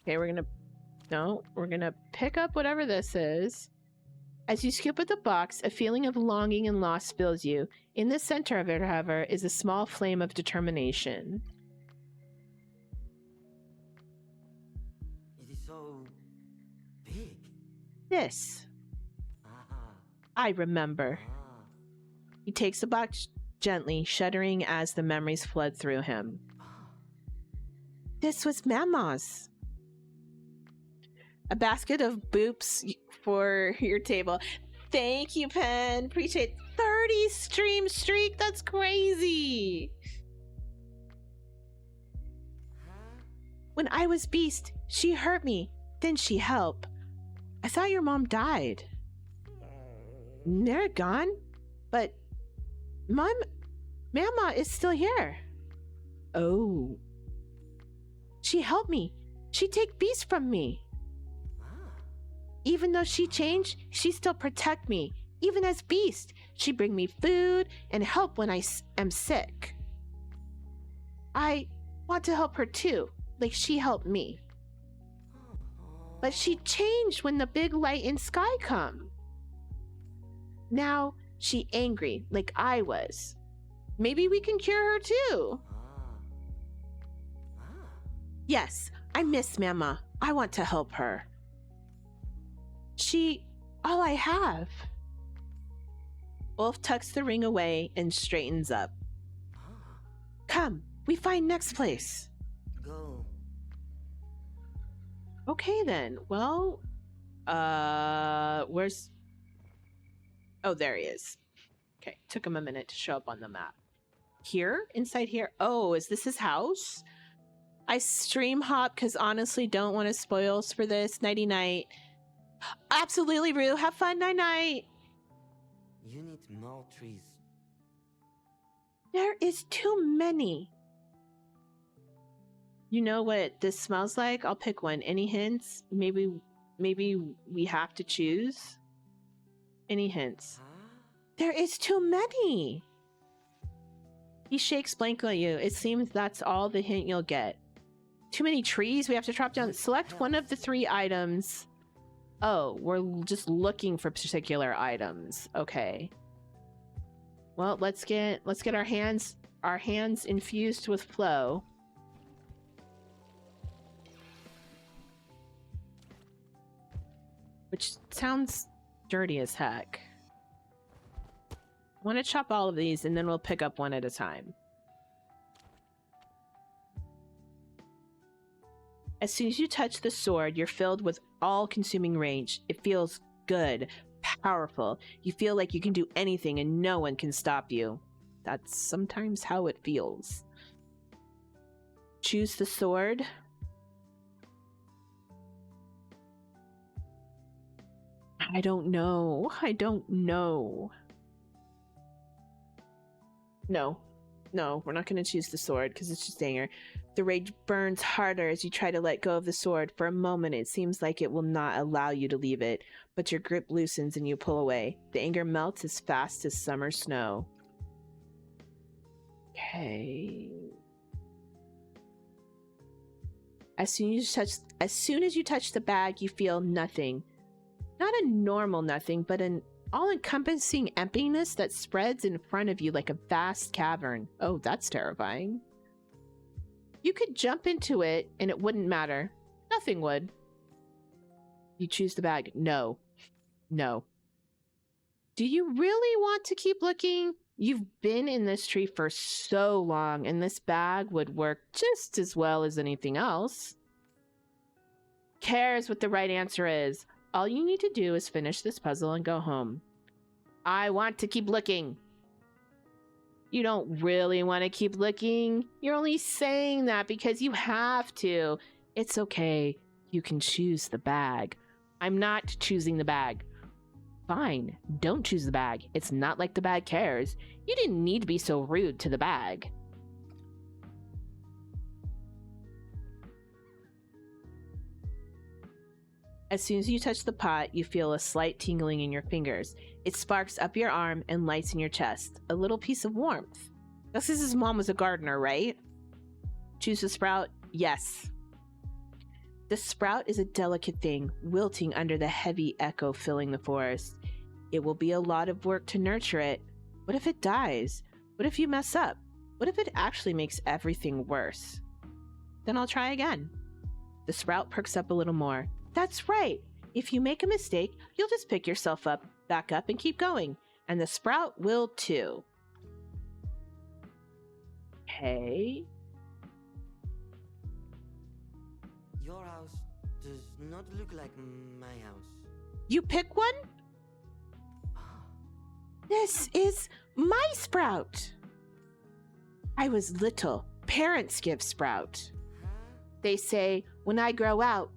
Okay, we're gonna pick up whatever this is. As you scoop at the box, a feeling of longing and loss fills you. In the center of it, however, is a small flame of determination. It is so big. This. Ah. I remember. Ah. He takes the box gently, shuddering as the memories flood through him. Ah. This was Mama's. A basket of boops for your table. Thank you, Pen. Appreciate 30 stream streak. That's crazy. Huh? When I was Beast, she hurt me. Then she helped. I thought your mom died. They're gone? But Mama is still here. Oh. She helped me. She take Beast from me. Even though she changed, she still protect me. Even as Beast, she bring me food and help when I am sick. I want to help her too, like she helped me. But she changed when the big light in sky come. Now she angry, like I was. Maybe we can cure her too. Yes, I miss Mama. I want to help her. She all I have. Wolf tucks the ring away and straightens up. Come, we find next place. Go. Okay then. Well, where's... Oh, there he is. Okay, took him a minute to show up on the map. Here? Inside here? Oh, is this his house? I stream hop because honestly don't want to spoils for this. Nighty night. Absolutely, Rue. Have fun. Night night. You need more trees. There is too many. You know what this smells like? I'll pick one. Any hints? Maybe we have to choose. Any hints? Huh? There is too many. He shakes blankly at you. It seems that's all the hint you'll get. Too many trees. We have to drop down. Select one of the 3 items. Oh, we're just looking for particular items. Okay. Well, let's get our hands infused with flow. Which sounds dirty as heck. I want to chop all of these and then we'll pick up one at a time. As soon as you touch the sword, you're filled with all-consuming rage. It feels good, powerful. You feel like you can do anything and no one can stop you. That's sometimes how it feels. Choose the sword. I don't know. I don't know. No. No, we're not going to choose the sword because it's just anger. The rage burns harder as you try to let go of the sword. For a moment, it seems like it will not allow you to leave it, but your grip loosens and you pull away. The anger melts as fast as summer snow. Okay. As soon as you touch the bag, you feel nothing. Not a normal nothing, but an all-encompassing emptiness that spreads in front of you like a vast cavern. Oh, that's terrifying. You could jump into it and it wouldn't matter. Nothing would. You choose the bag. No. No. Do you really want to keep looking? You've been in this tree for so long, and this bag would work just as well as anything else. Cares what the right answer is. All you need to do is finish this puzzle and go home. I want to keep looking. You don't really want to keep looking. You're only saying that because you have to. It's okay. You can choose the bag. I'm not choosing the bag. Fine, don't choose the bag. It's not like the bag cares. You didn't need to be so rude to the bag. As soon as you touch the pot, you feel a slight tingling in your fingers. It sparks up your arm and lights in your chest. A little piece of warmth. That's because his mom was a gardener, right? Choose the sprout? Yes. The sprout is a delicate thing, wilting under the heavy echo filling the forest. It will be a lot of work to nurture it. What if it dies? What if you mess up? What if it actually makes everything worse? Then I'll try again. The sprout perks up a little more. That's right. If you make a mistake, you'll just pick yourself back up and keep going. And the sprout will too. Okay. Your house does not look like my house. You pick one? This is my sprout. I was little. Parents give sprout. They say, when I grow up,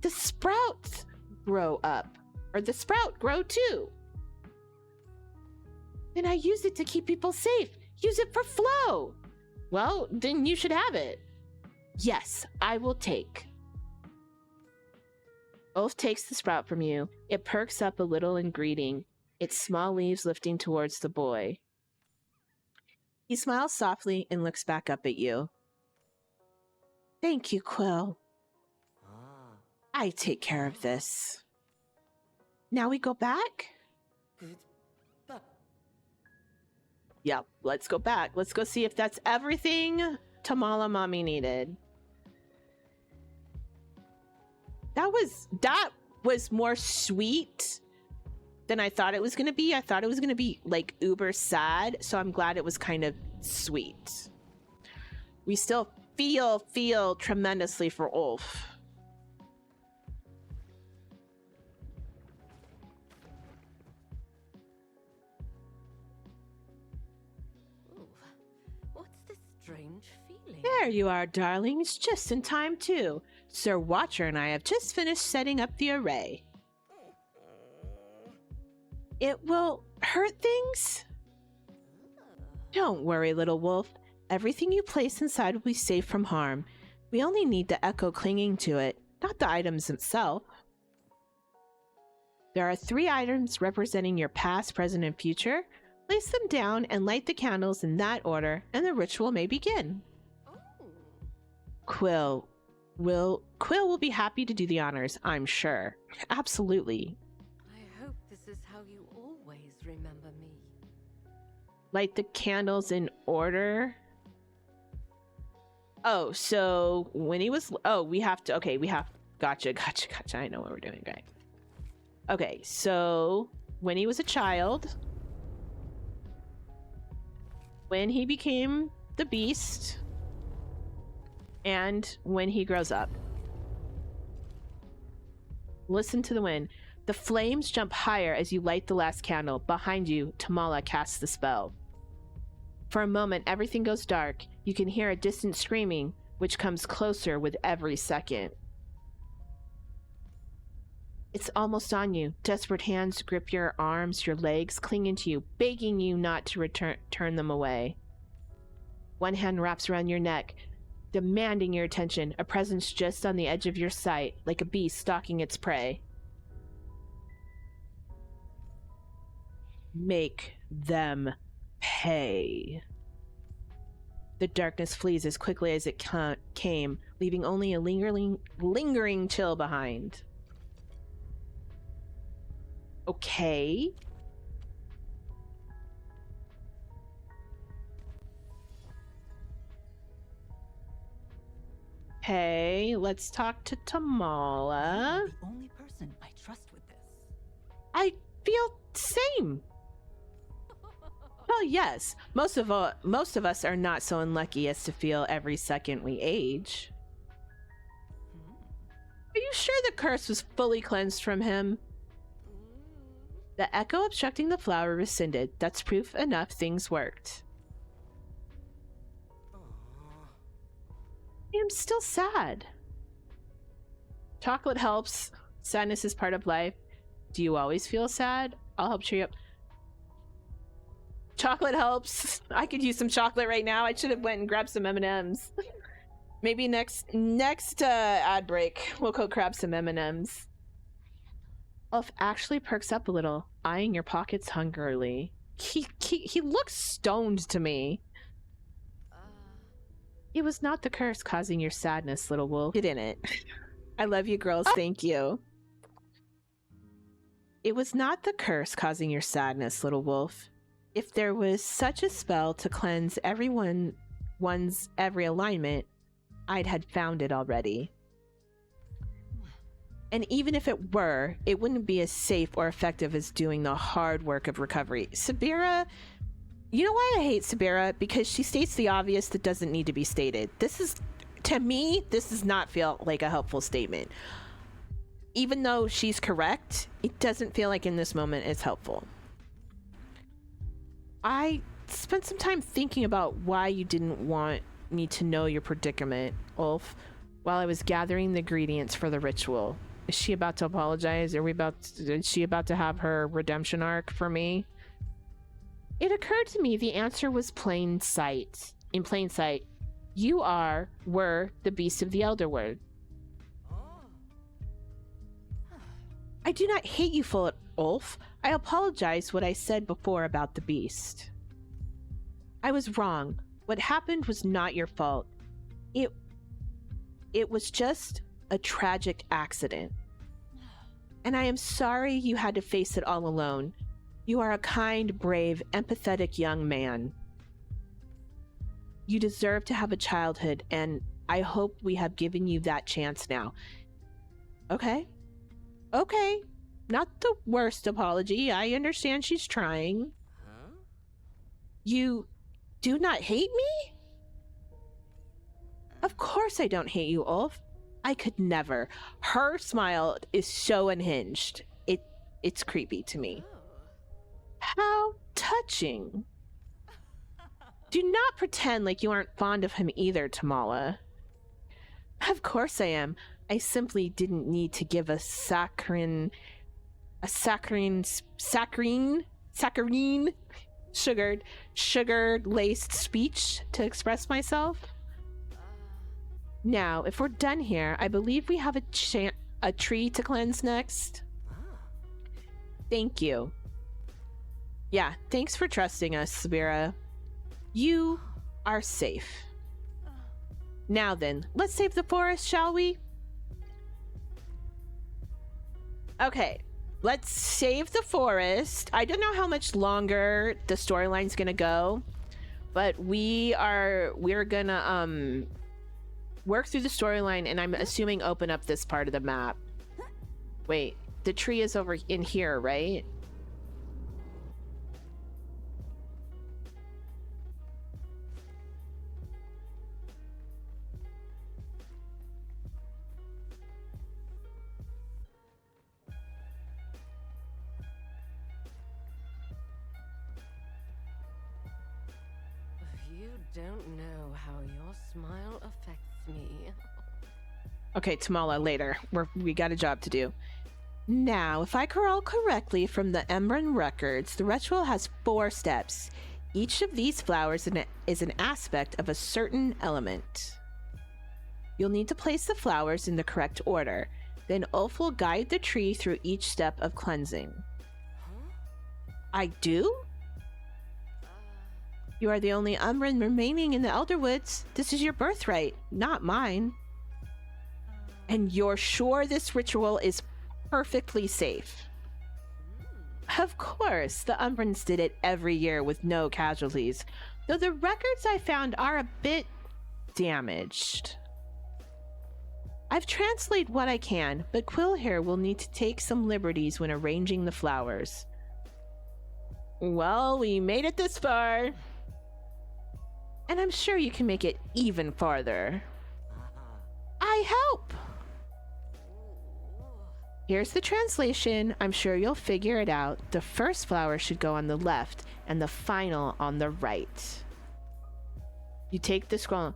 the sprouts grow up. Or the sprout grow too. Then I use it to keep people safe. Use it for flow. Well, then you should have it. Yes, I will take. Ulf takes the sprout from you. It perks up a little in greeting, its small leaves lifting towards the boy. He smiles softly and looks back up at you. Thank you, Quill. I take care of this. Now we go back? Goodbye. Yep, let's go back. Let's go see if that's everything Tamala Mommy needed. That was more sweet than I thought it was going to be. I thought it was going to be like uber sad, so I'm glad it was kind of sweet. We still feel tremendously for Ulf. Ooh, what's this strange feeling? There you are, darlings, just in time too. Sir Watcher and I have just finished setting up the array. It will hurt things? Don't worry, little wolf. Everything you place inside will be safe from harm. We only need the echo clinging to it, not the items themselves. There are 3 items representing your past, present, and future. Place them down and light the candles in that order, and the ritual may begin. Oh, Quill will be happy to do the honors, I'm sure. Absolutely. I hope this is how you always remember me. Light the candles in order. Oh, so when he was... Oh, we have to... Okay, we have... Gotcha. I know what we're doing, right? Okay, so when he was a child, when he became the beast, and when he grows up. Listen to the wind. The flames jump higher as you light the last candle. Behind you, Tamala casts the spell. For a moment, everything goes dark. You can hear a distant screaming, which comes closer with every second. It's almost on you. Desperate hands grip your arms, your legs, clinging to you, begging you not to turn them away. One hand wraps around your neck, demanding your attention, a presence just on the edge of your sight, like a beast stalking its prey. Make them pay. The darkness flees as quickly as it came, leaving only a lingering chill behind. Okay. Hey, let's talk to Tamala. You're the only person I trust with this. I feel same. Well, yes. Most of us are not so unlucky as to feel every second we age. Are you sure the curse was fully cleansed from him? The echo obstructing the flower rescinded. That's proof enough things worked. I am still sad. Chocolate helps. Sadness is part of life. Do you always feel sad? I'll help cheer you up. Chocolate helps. I could use some chocolate right now. I should have went and grabbed some M&Ms. Maybe next ad break, we'll go grab some M&Ms. Ulf actually perks up a little, eyeing your pockets hungrily. He looks stoned to me. It was not the curse causing your sadness, little wolf. It didn't. I love you, girls. Thank you. It was not the curse causing your sadness, little wolf. If there was such a spell to cleanse one's every alignment, I'd had found it already. And even if it were, it wouldn't be as safe or effective as doing the hard work of recovery. Sabira, you know why I hate Sabira? Because she states the obvious that doesn't need to be stated. To me, this does not feel like a helpful statement. Even though she's correct, it doesn't feel like in this moment it's helpful. I spent some time thinking about why you didn't want me to know your predicament, Ulf, while I was gathering the ingredients for the ritual. Is she about to apologize? Is she about to have her redemption arc for me? It occurred to me the answer was plain sight. In plain sight, you were the beast of the Elder Word. I do not hate you for it, Ulf. I apologize what I said before about the beast. I was wrong. What happened was not your fault. It was just a tragic accident. And I am sorry you had to face it all alone. You are a kind, brave, empathetic young man. You deserve to have a childhood, and I hope we have given you that chance now. Okay? Okay. Not the worst apology. I understand she's trying. Huh? You do not hate me? Of course I don't hate you, Ulf. I could never. Her smile is so unhinged. It's creepy to me. How touching. Do not pretend like you aren't fond of him either, Tamala. Of course I am. I simply didn't need to give a saccharine sugar laced speech to express myself. Now, if we're done here, I believe we have a tree to cleanse next. Thank you. Yeah, thanks for trusting us, Sabira. You are safe. Now then, let's save the forest, shall we? Okay, let's save the forest. I don't know how much longer the storyline's gonna go, but we're gonna work through the storyline, and I'm assuming open up this part of the map. Wait, the tree is over in here, right? You don't know how your smile affects me. Okay, Tamala, later. We got a job to do. Now, if I recall correctly from the Emran records, the ritual has 4 steps. Each of these flowers is an aspect of a certain element. You'll need to place the flowers in the correct order. Then Ulf will guide the tree through each step of cleansing. I do? You are the only Umbran remaining in the Elderwoods. This is your birthright, not mine. And you're sure this ritual is perfectly safe? Of course, the Umbrans did it every year with no casualties, though the records I found are a bit damaged. I've translated what I can, but Quillhair will need to take some liberties when arranging the flowers. Well, we made it this far. And I'm sure you can make it even farther. I hope! Here's the translation. I'm sure you'll figure it out. The first flower should go on the left, and the final on the right. You take the scroll.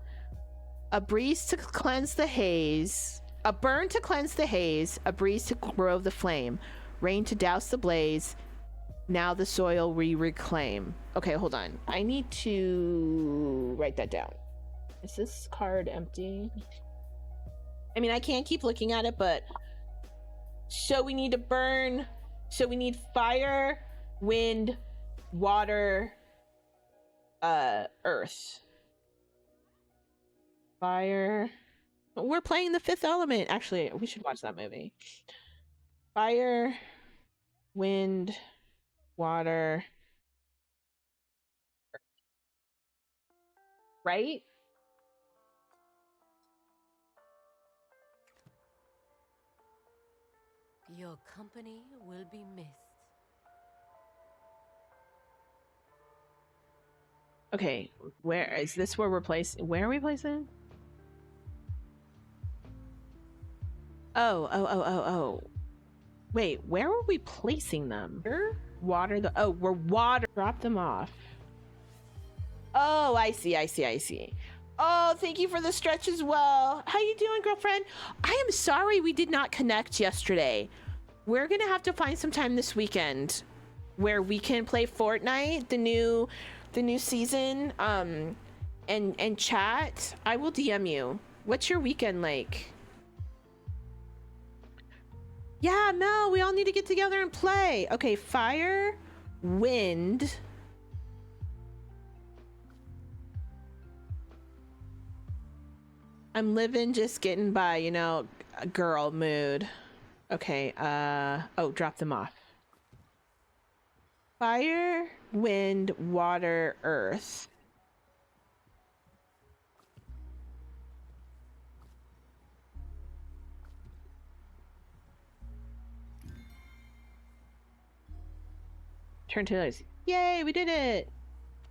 A breeze to cleanse the haze. A burn to cleanse the haze. A breeze to grow the flame. Rain to douse the blaze. Now the soil we reclaim. Okay, hold on. I need to write that down. Is this card empty? I mean, I can't keep looking at it, but... So we need to burn. So we need fire, wind, water, earth. Fire. We're playing the Fifth Element. Actually, we should watch that movie. Fire, wind, water, earth. Right? Your company will be missed. Okay, where is this? Where we're placing? Where are we placing? Oh. Wait, where were we placing them? Here? Water the... Oh, we're water... Drop them off. Oh, I see. Oh, thank you for the stretch as well. How you doing, girlfriend? I am sorry we did not connect yesterday. We're gonna have to find some time this weekend where we can play Fortnite, the new season, and chat. I will DM you. What's your weekend like? Yeah, Mel, we all need to get together and play. Okay, fire, wind. I'm living, just getting by, you know, a girl mood. Okay, oh, drop them off. Fire, wind, water, earth. Turn to those. Yay, we did it!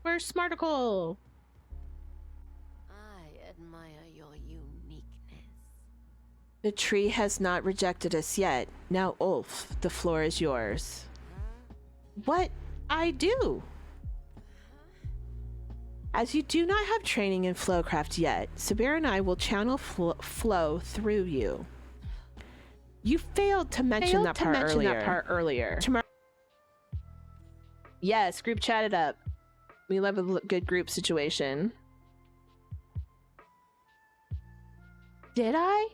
We're Smarticle! I admire your uniqueness. The tree has not rejected us yet. Now, Ulf, the floor is yours. What? I do! As you do not have training in Flowcraft yet, Sabir and I will channel flow through you. You failed to mention that part earlier. Yes, group chat it up. We love a good group situation. Did I?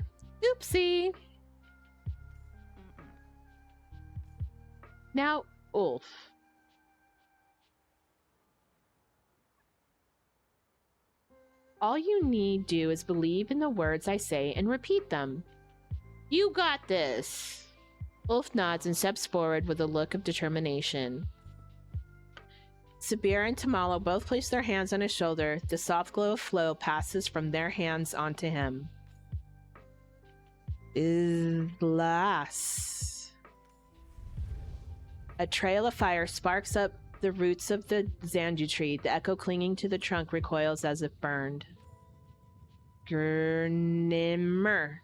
Oopsie. Now, Ulf. All you need do is believe in the words I say and repeat them. You got this. Ulf nods and steps forward with a look of determination. Sabir and Tamalo both place their hands on his shoulder. The soft glow of flow passes from their hands onto him. Glass. A trail of fire sparks up the roots of the Xandu tree. The echo clinging to the trunk recoils as if burned. Gurnimmer.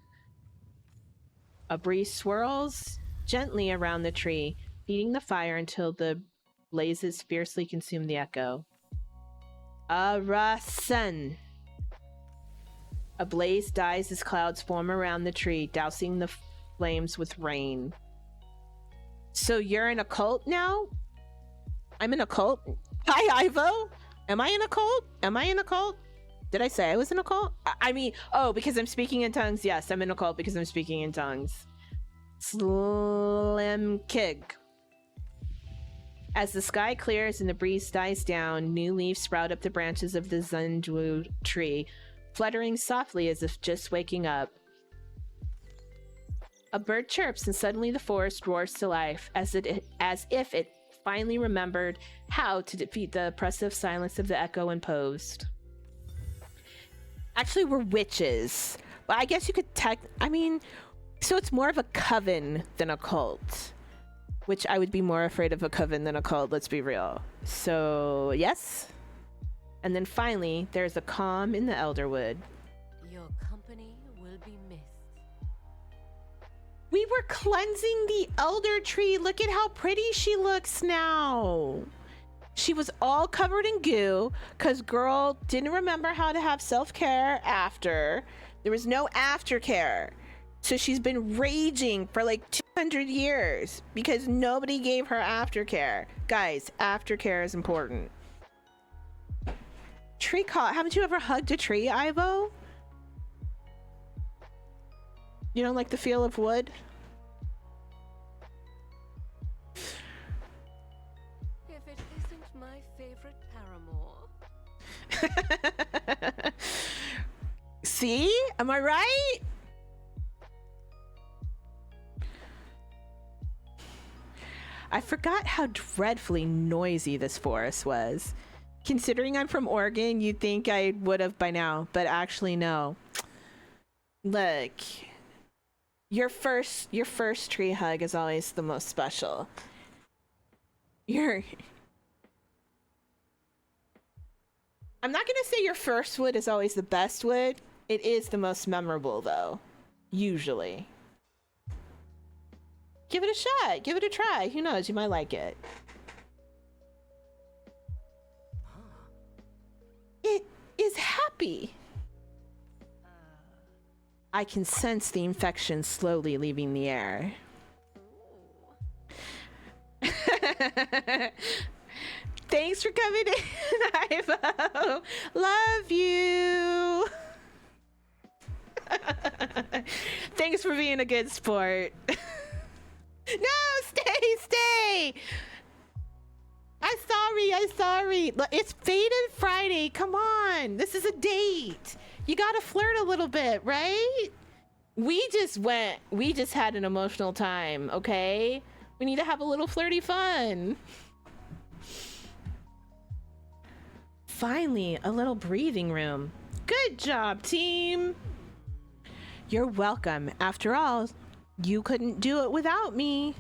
A breeze swirls gently around the tree, feeding the fire until the blazes fiercely consume the echo. Arasen. A blaze dies as clouds form around the tree, dousing the flames with rain. So you're in a cult now? I'm in a cult? Hi, Ivo. Am I in a cult? Am I in a cult? Did I say I was in a cult? I mean, oh, because I'm speaking in tongues. Yes, I'm in a cult because I'm speaking in tongues. Slim Kig. As the sky clears and the breeze dies down, new leaves sprout up the branches of the Zunju tree, fluttering softly as if just waking up. A bird chirps and suddenly the forest roars to life, as if it finally remembered how to defeat the oppressive silence of the echo imposed. Actually, we're witches. But I guess you could so it's more of a coven than a cult. Which I would be more afraid of a coven than a cult, let's be real. So, yes. And then finally, there's a calm in the Elderwood. Your company will be missed. We were cleansing the elder tree. Look at how pretty she looks now. She was all covered in goo because girl didn't remember how to have self-care after. There was no aftercare. So she's been raging for like 200 years because nobody gave her aftercare. Guys, aftercare is important. Tree call. Haven't you ever hugged a tree, Ivo? You don't like the feel of wood? If it isn't my favorite paramour. See? Am I right? I forgot how dreadfully noisy this forest was. Considering I'm from Oregon, you'd think I would have by now, but actually no. Look, your first tree hug is always the most special. I'm not gonna say your first wood is always the best wood. It is the most memorable though, usually. Give it a shot. Give it a try. Who knows? You might like it. It is happy. I can sense the infection slowly leaving the air. Thanks for coming in, Ivo. Love you. Thanks for being a good sport. No, stay. I'm sorry. Look, it's Faded Friday. Come on. This is a date. You gotta flirt a little bit, right? We just had an emotional time, okay? We need to have a little flirty fun. Finally, a little breathing room. Good job, team. You're welcome. After all, you couldn't do it without me.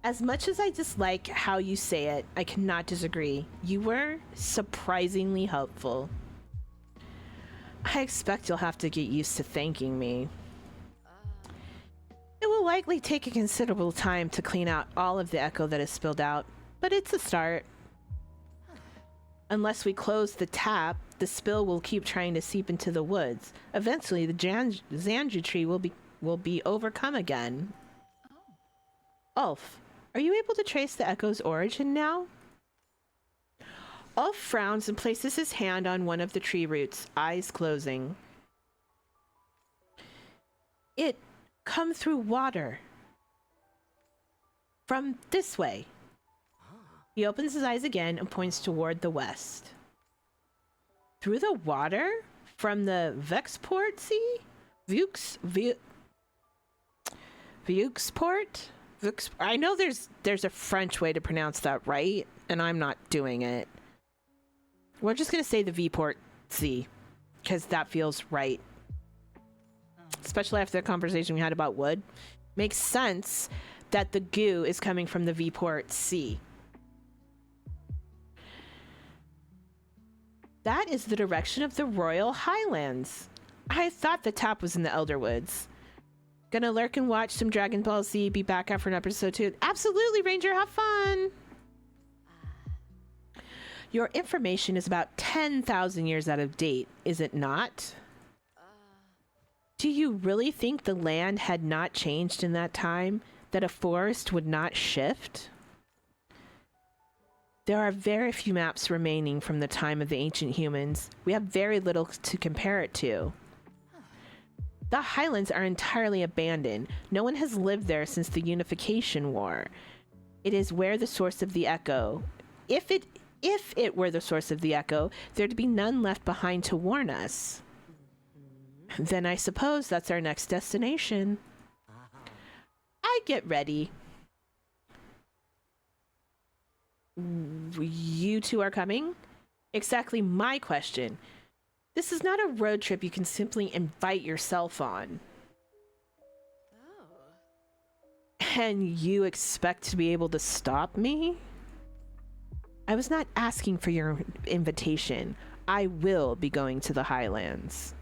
As much as I dislike how you say it, I cannot disagree. You were surprisingly helpful. I expect you'll have to get used to thanking me. It will likely take a considerable time to clean out all of the echo that has spilled out, but it's a start. Unless we close the tap, the spill will keep trying to seep into the woods. Eventually, the Zanju tree will be overcome again. Ulf, are you able to trace the echo's origin now? Ulf frowns and places his hand on one of the tree roots, eyes closing. It come through water. From this way. He opens his eyes again and points toward the west. Through the water? From the Vexport Sea? Vieuxport? I know there's a French way to pronounce that, right? And I'm not doing it. We're just gonna say the Vport Sea, because that feels right. Especially after the conversation we had about wood. Makes sense that the goo is coming from the Vport Sea. That is the direction of the Royal Highlands. I thought the tap was in the Elderwoods. Gonna lurk and watch some Dragon Ball Z. Be back after an episode 2. Absolutely, Ranger. Have fun. Your information is about 10,000 years out of date, is it not? Do you really think the land had not changed in that time? That a forest would not shift? There are very few maps remaining from the time of the ancient humans. We have very little to compare it to. The highlands are entirely abandoned. No one has lived there since the Unification War. It is where the source of the echo. If it were the source of the echo, there'd be none left behind to warn us. Then I suppose that's our next destination. I get ready. You two are coming? Exactly my question. This is not a road trip you can simply invite yourself on. And you expect to be able to stop me? I was not asking for your invitation. I will be going to the Highlands.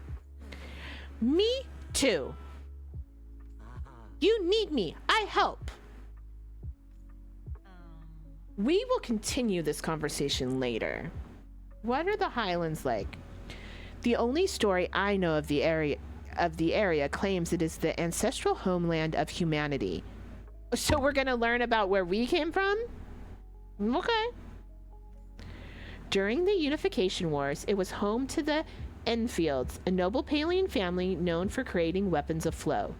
Me too. You need me. I help. We will continue this conversation later. What are the Highlands like? The only story I know of the area claims it is the ancestral homeland of humanity. So we're gonna learn about where we came from? Okay. During the Unification Wars, it was home to the Enfields, a noble Palian family known for creating weapons of flow.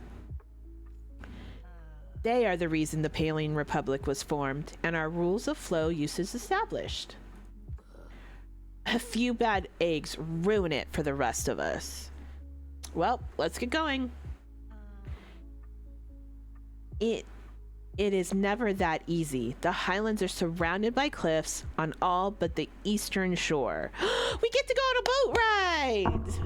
They are the reason the Palian Republic was formed, and our rules of flow uses established. A few bad eggs ruin it for the rest of us. Well, let's get going. It is never that easy. The Highlands are surrounded by cliffs on all but the eastern shore. We get to go on a boat ride!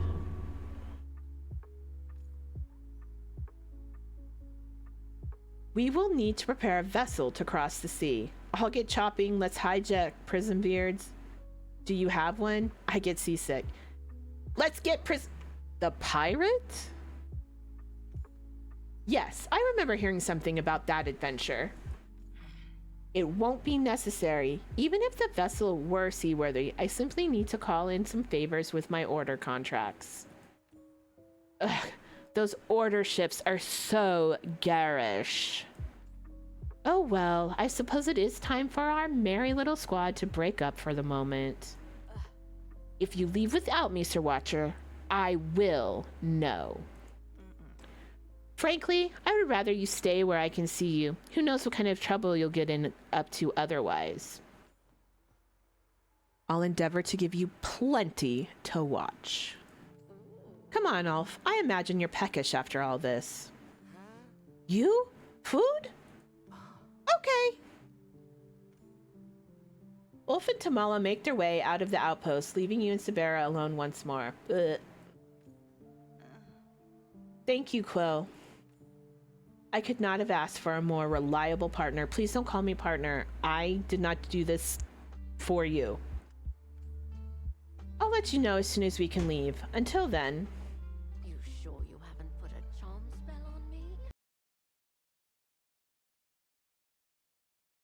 We will need to prepare a vessel to cross the sea. I'll get chopping. Let's hijack Prison Beards. Do you have one? I get seasick. Let's get the pirate? Yes, I remember hearing something about that adventure. It won't be necessary. Even if the vessel were seaworthy, I simply need to call in some favors with my order contracts. Ugh, those order ships are so garish. Oh well, I suppose it is time for our merry little squad to break up for the moment. If you leave without me, Sir Watcher, I will know. Frankly, I would rather you stay where I can see you. Who knows what kind of trouble you'll get up to otherwise. I'll endeavor to give you plenty to watch. Come on, Ulf. I imagine you're peckish after all this. You? Food? Okay. Ulf and Tamala make their way out of the outpost, leaving you and Sabera alone once more. Ugh. Thank you, Quill. I could not have asked for a more reliable partner. Please don't call me partner. I did not do this for you. I'll let you know as soon as we can leave. Until then... You sure you haven't put a charm spell on me?